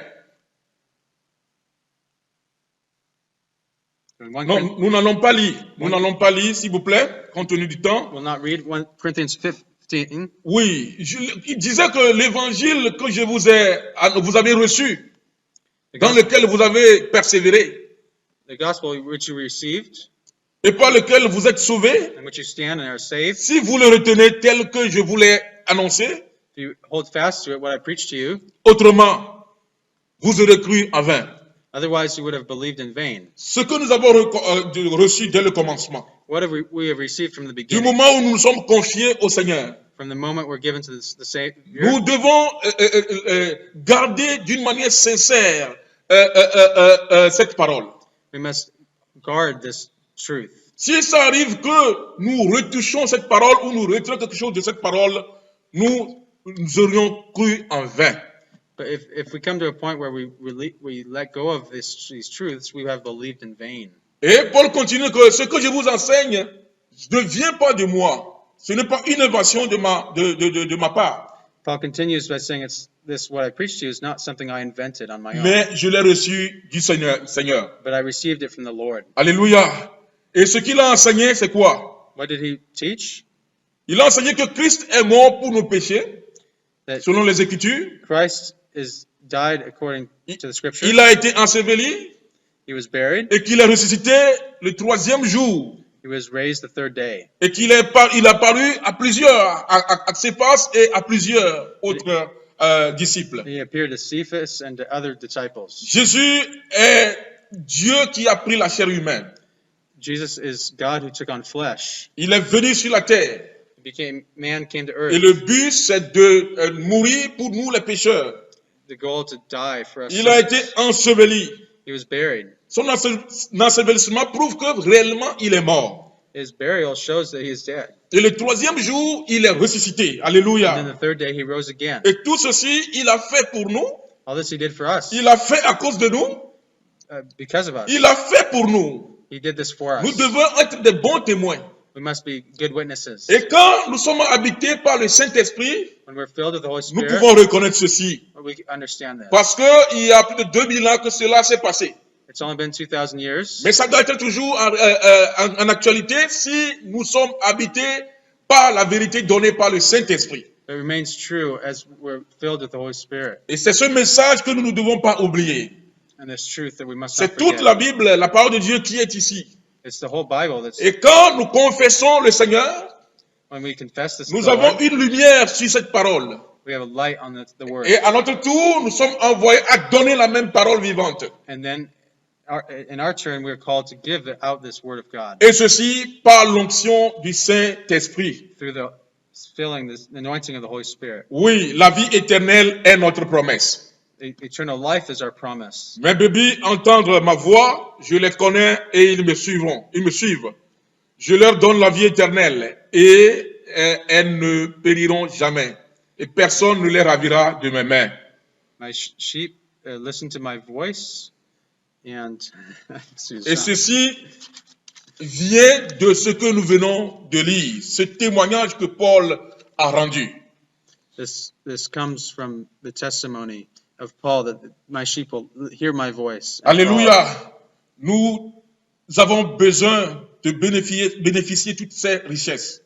in 1 non, nous n'allons pas lire, s'il vous plaît, compte tenu du temps. we'll not read 1 Corinthians 15. Oui, il disait que l'évangile que vous avez reçu, dans lequel vous avez persévéré, The gospel which you received, et par lequel vous êtes sauvés, in which you stand and are saved, si vous le retenez tel que je vous l'ai annoncé, if you hold fast to it, what I preached to you, autrement, vous aurez cru en vain. otherwise you would have believed in vain. Ce que nous avons reçu dès le commencement, What have we have received from the du beginning, moment où nous nous sommes confiés au Seigneur, from the moment we're given to the Savior, nous devons garder d'une manière sincère cette parole. we must guard this truth. Si ça arrive que nous retouchons cette parole ou nous retirons quelque chose de cette parole, nous aurions cru en vain. But if we come to a point where we let go of these truths, we have believed in vain. Et Paul continue que ce que je vous enseigne ne vient pas de moi. Ce n'est pas une invention de ma part. Paul continues by saying, what I preach to you is not something I invented on my own, Mais je l'ai reçu du Seigneur. but I received it from the Lord. Alléluia. Et ce qu'il a enseigné, c'est quoi? What did he teach? Il a enseigné que Christ est mort pour nos péchés, That selon les Écritures. Christ died according to the Scripture. Il a été enseveli He was buried. et qu'il est ressuscité le troisième jour. He was raised the third day. Et qu'il est il a paru à plusieurs, à Céphas et à plusieurs autres disciples. He appeared to Cephas and to other disciples. Jésus est Dieu qui a pris la chair humaine. Jesus is God who took on flesh. Il est venu sur la terre. Man came to Et earth. le but, c'est de mourir pour nous les pécheurs. The goal to die for us. Il a été enseveli. He was buried. Son ensevelissement prouve que réellement il est mort. His burial shows that he is dead. Et le troisième jour, il est ressuscité. And then Alléluia. the third day he rose again. Et tout ceci, il a fait pour nous. All this he did for us, Il a fait à cause de nous. because of us. Il a fait pour nous. He did this for Nous us. devons être des bons témoins. We must be good witnesses. Et quand nous sommes habités par le Saint-Esprit, When we're filled with the Holy nous Spirit, pouvons reconnaître ceci. we understand that. Parce qu'il y a plus de 2000 ans que cela s'est passé. It's only been 2,000 years, Mais ça doit être toujours en actualité si nous sommes habités par la vérité donnée par le Saint-Esprit. but it remains true as we're filled with the Holy Spirit. Et c'est ce message que nous ne devons pas oublier. And this truth that we must not C'est toute forget. la Bible, la parole de Dieu qui est ici. It's the whole Bible that's, Et quand nous confessons le Seigneur, when we confess this to nous the avons Lord, une lumière sur cette parole. we have a light on the Word. Et à notre tour, nous sommes envoyés à donner la même parole vivante. And then in our turn, we're called to give out this Word of God Et ceci par l'onction du Saint-Esprit. through the filling, the anointing of the Holy Spirit. Oui, la vie éternelle est notre promesse. Eternal life is our promise. Mes bébés entendent ma voix, je les connais et ils me suivront. Ils me suivent. Je leur donne la vie éternelle et elles ne périront jamais. Et personne ne les ravira de mes mains. My sheep listen to my voice, and Et ceci vient de ce que nous venons de lire, ce témoignage que Paul a rendu. this comes from the testimony of Paul that my sheep will hear my voice. Alléluia. Nous avons besoin de bénéficier toutes ces richesses.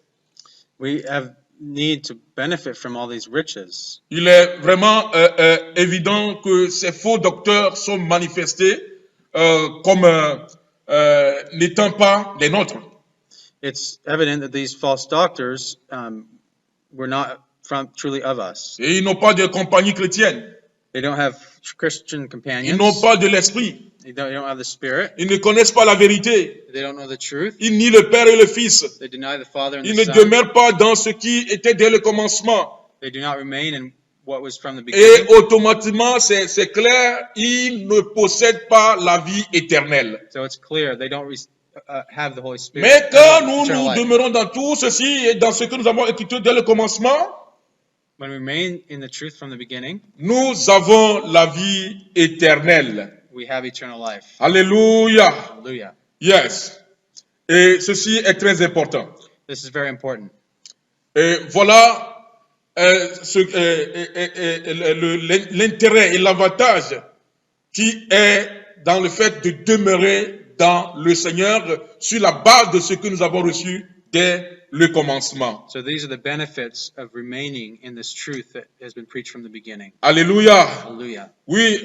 We have need to benefit from all these riches. Il est vraiment évident que ces faux docteurs sont manifestés comme n'étant pas les nôtres. It's evident that these false doctors were not truly of us. Et ils n'ont pas de compagnie chrétienne. They don't have Christian Ils companions. n'ont pas de l'esprit. They don't have the Spirit. Ils ne connaissent pas la vérité. They don't know the truth. Ils nient le Père et le Fils. They deny the Father and Ils the ne Son. demeurent pas dans ce qui était dès le commencement. They do not remain in what was from the Et beginning. automatiquement, c'est clair, ils ne possèdent pas la vie éternelle. So it's clear they don't have the Holy Spirit. Mais quand nous eternal nous life. demeurons dans tout ceci et dans ce que nous avons écrit dès le commencement, When we remain in the truth from the beginning, nous avons la vie éternelle. we have eternal life. Alléluia. Hallelujah. Yes. Et ceci est très important. This is very important. Et voilà l'intérêt et l'avantage qui est dans le fait de demeurer dans le Seigneur sur la base de ce que nous avons reçu dès le commencement. So these are the benefits of remaining in this truth that has been preached from the beginning. Alléluia. Hallelujah. Oui,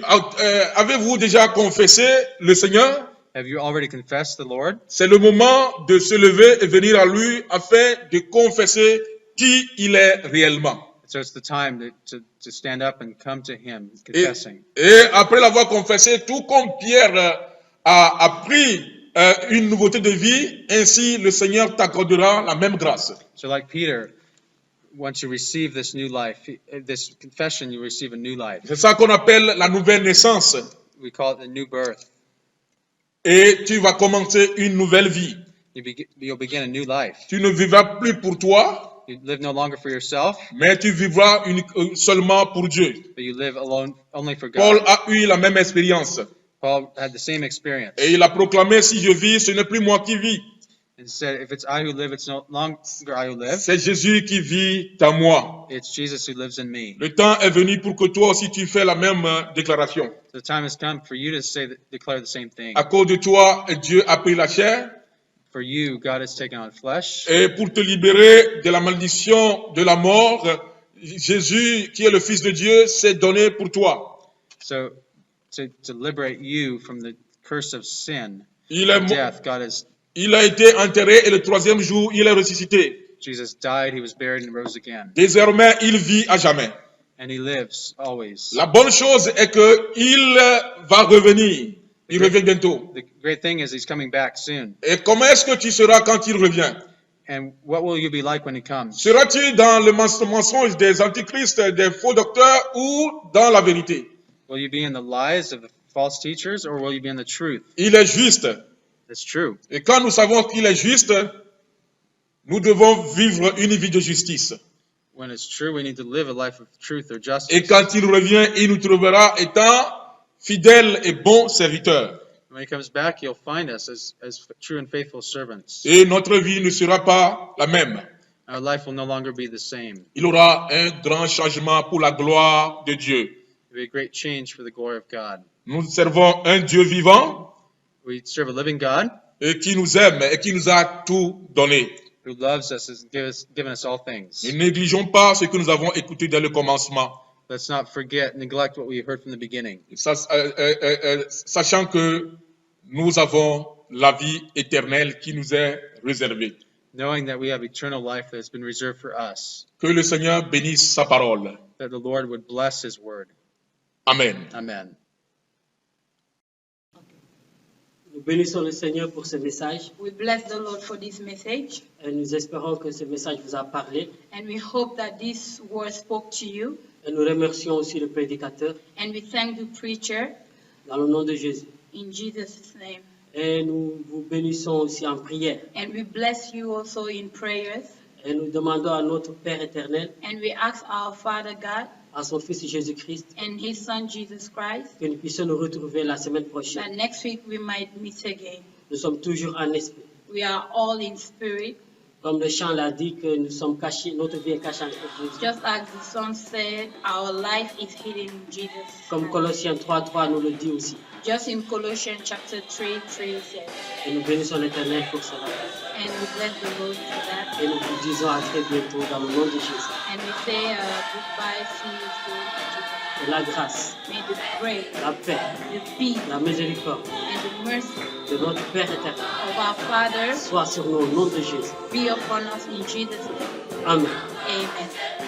avez-vous déjà confessé le Seigneur? Have you already confessed the Lord? C'est le moment de se lever et venir à lui afin de confesser qui il est réellement. So it's the time to stand up and come to Him, Et, confessing. et après l'avoir confessé, tout comme Pierre a pris une nouveauté de vie, ainsi le Seigneur t'accordera la même grâce. So like Peter, once you receive this new life, this confession, you receive a new life. C'est ça qu'on appelle la nouvelle naissance. We call it the new birth. Et tu vas commencer une nouvelle vie. You'll begin a new life. Tu ne vivras plus pour toi, You live no longer for yourself, mais tu vivras seulement pour Dieu. but you live alone only for Paul God. a eu la même expérience. Paul had the same experience. Et il a proclamé, si je vis, ce n'est plus moi qui vis. And said, if it's I who live, it's no longer I who live. C'est Jésus qui vit en moi. It's Jesus who lives in me. Le temps est venu pour que toi aussi tu fasses la même déclaration. The time has come for you to declare the same thing. À cause de toi, Dieu a pris la chair. For you, God has taken on flesh. Et pour te libérer de la malédiction de la mort, Jésus, qui est le Fils de Dieu, s'est donné pour toi. So to liberate you from the curse of sin, Il, est, death, God has, il a été enterré et le troisième jour, il est ressuscité. Jesus died, He was buried and rose again. Désormais, il vit à jamais. And He lives always. La bonne chose est qu'il va revenir. Il revient bientôt. The great thing is He's coming back soon. Et comment est-ce que tu seras quand il revient? And what will you be like when He comes? Seras-tu dans le mensonge des antichrists, des faux docteurs ou dans la vérité? Will you be in the lies of the false teachers, or will you be in the truth? Il est juste. That's true. Et quand nous savons qu'il est juste, nous devons vivre une vie de justice. When it's true, we need to live a life of truth or Et justice. quand il revient, il nous trouvera étant fidèles et bons serviteurs. When He comes back, He'll find us as true and faithful servants. Et notre vie ne sera pas la même. Our life will no longer be the same. Il y aura un grand changement pour la gloire de Dieu. It will be a great change for the glory of God. Nous servons un Dieu vivant We serve a living God et qui nous aime et qui nous a tout donné. who loves us and given us all things. Ne négligeons pas ce que nous avons écouté dès le commencement. Let's not neglect what we heard from the beginning, Sachant que nous avons la vie éternelle qui nous est réservée. knowing that we have eternal life that has been reserved for us, Que le Seigneur bénisse sa parole. that the Lord would bless His word. Amen. Amen. Nous bénissons le Seigneur pour ce message We bless the Lord for this message, et nous espérons que ce message vous a parlé. and we hope that this word spoke to you. Et nous remercions aussi le prédicateur And we thank the preacher dans le nom de Jésus. in Jesus' name. Et nous vous bénissons aussi en prière. And we bless you also in prayers. Et nous demandons à notre Père éternel, And we ask our Father God à son Fils Jésus-Christ, and His Son Jesus Christ que nous puissions nous retrouver la semaine that prochaine. next week we might meet again. Nous sommes toujours en esprit. We are all in spirit. Comme le chant l'a dit, que nous sommes cachés, notre vie est cachée en Jésus. Just as the song said, our life is hidden in Jesus. Comme Colossiens 3:3 nous le dit aussi. Just in Colossians chapter 3:3 says, Et nous bénissons l'Éternel pour cela. and we bless the Lord for that. Et nous vous disons à très bientôt dans le nom de Jésus. And we say goodbye, see you soon in Jesus. Et la grâce, May the grace, la paix, the peace, la miséricorde and the mercy de notre Père éternel of our Father soit sur nous au nom de Jésus. be upon us in Jesus' name. Amen. Amen.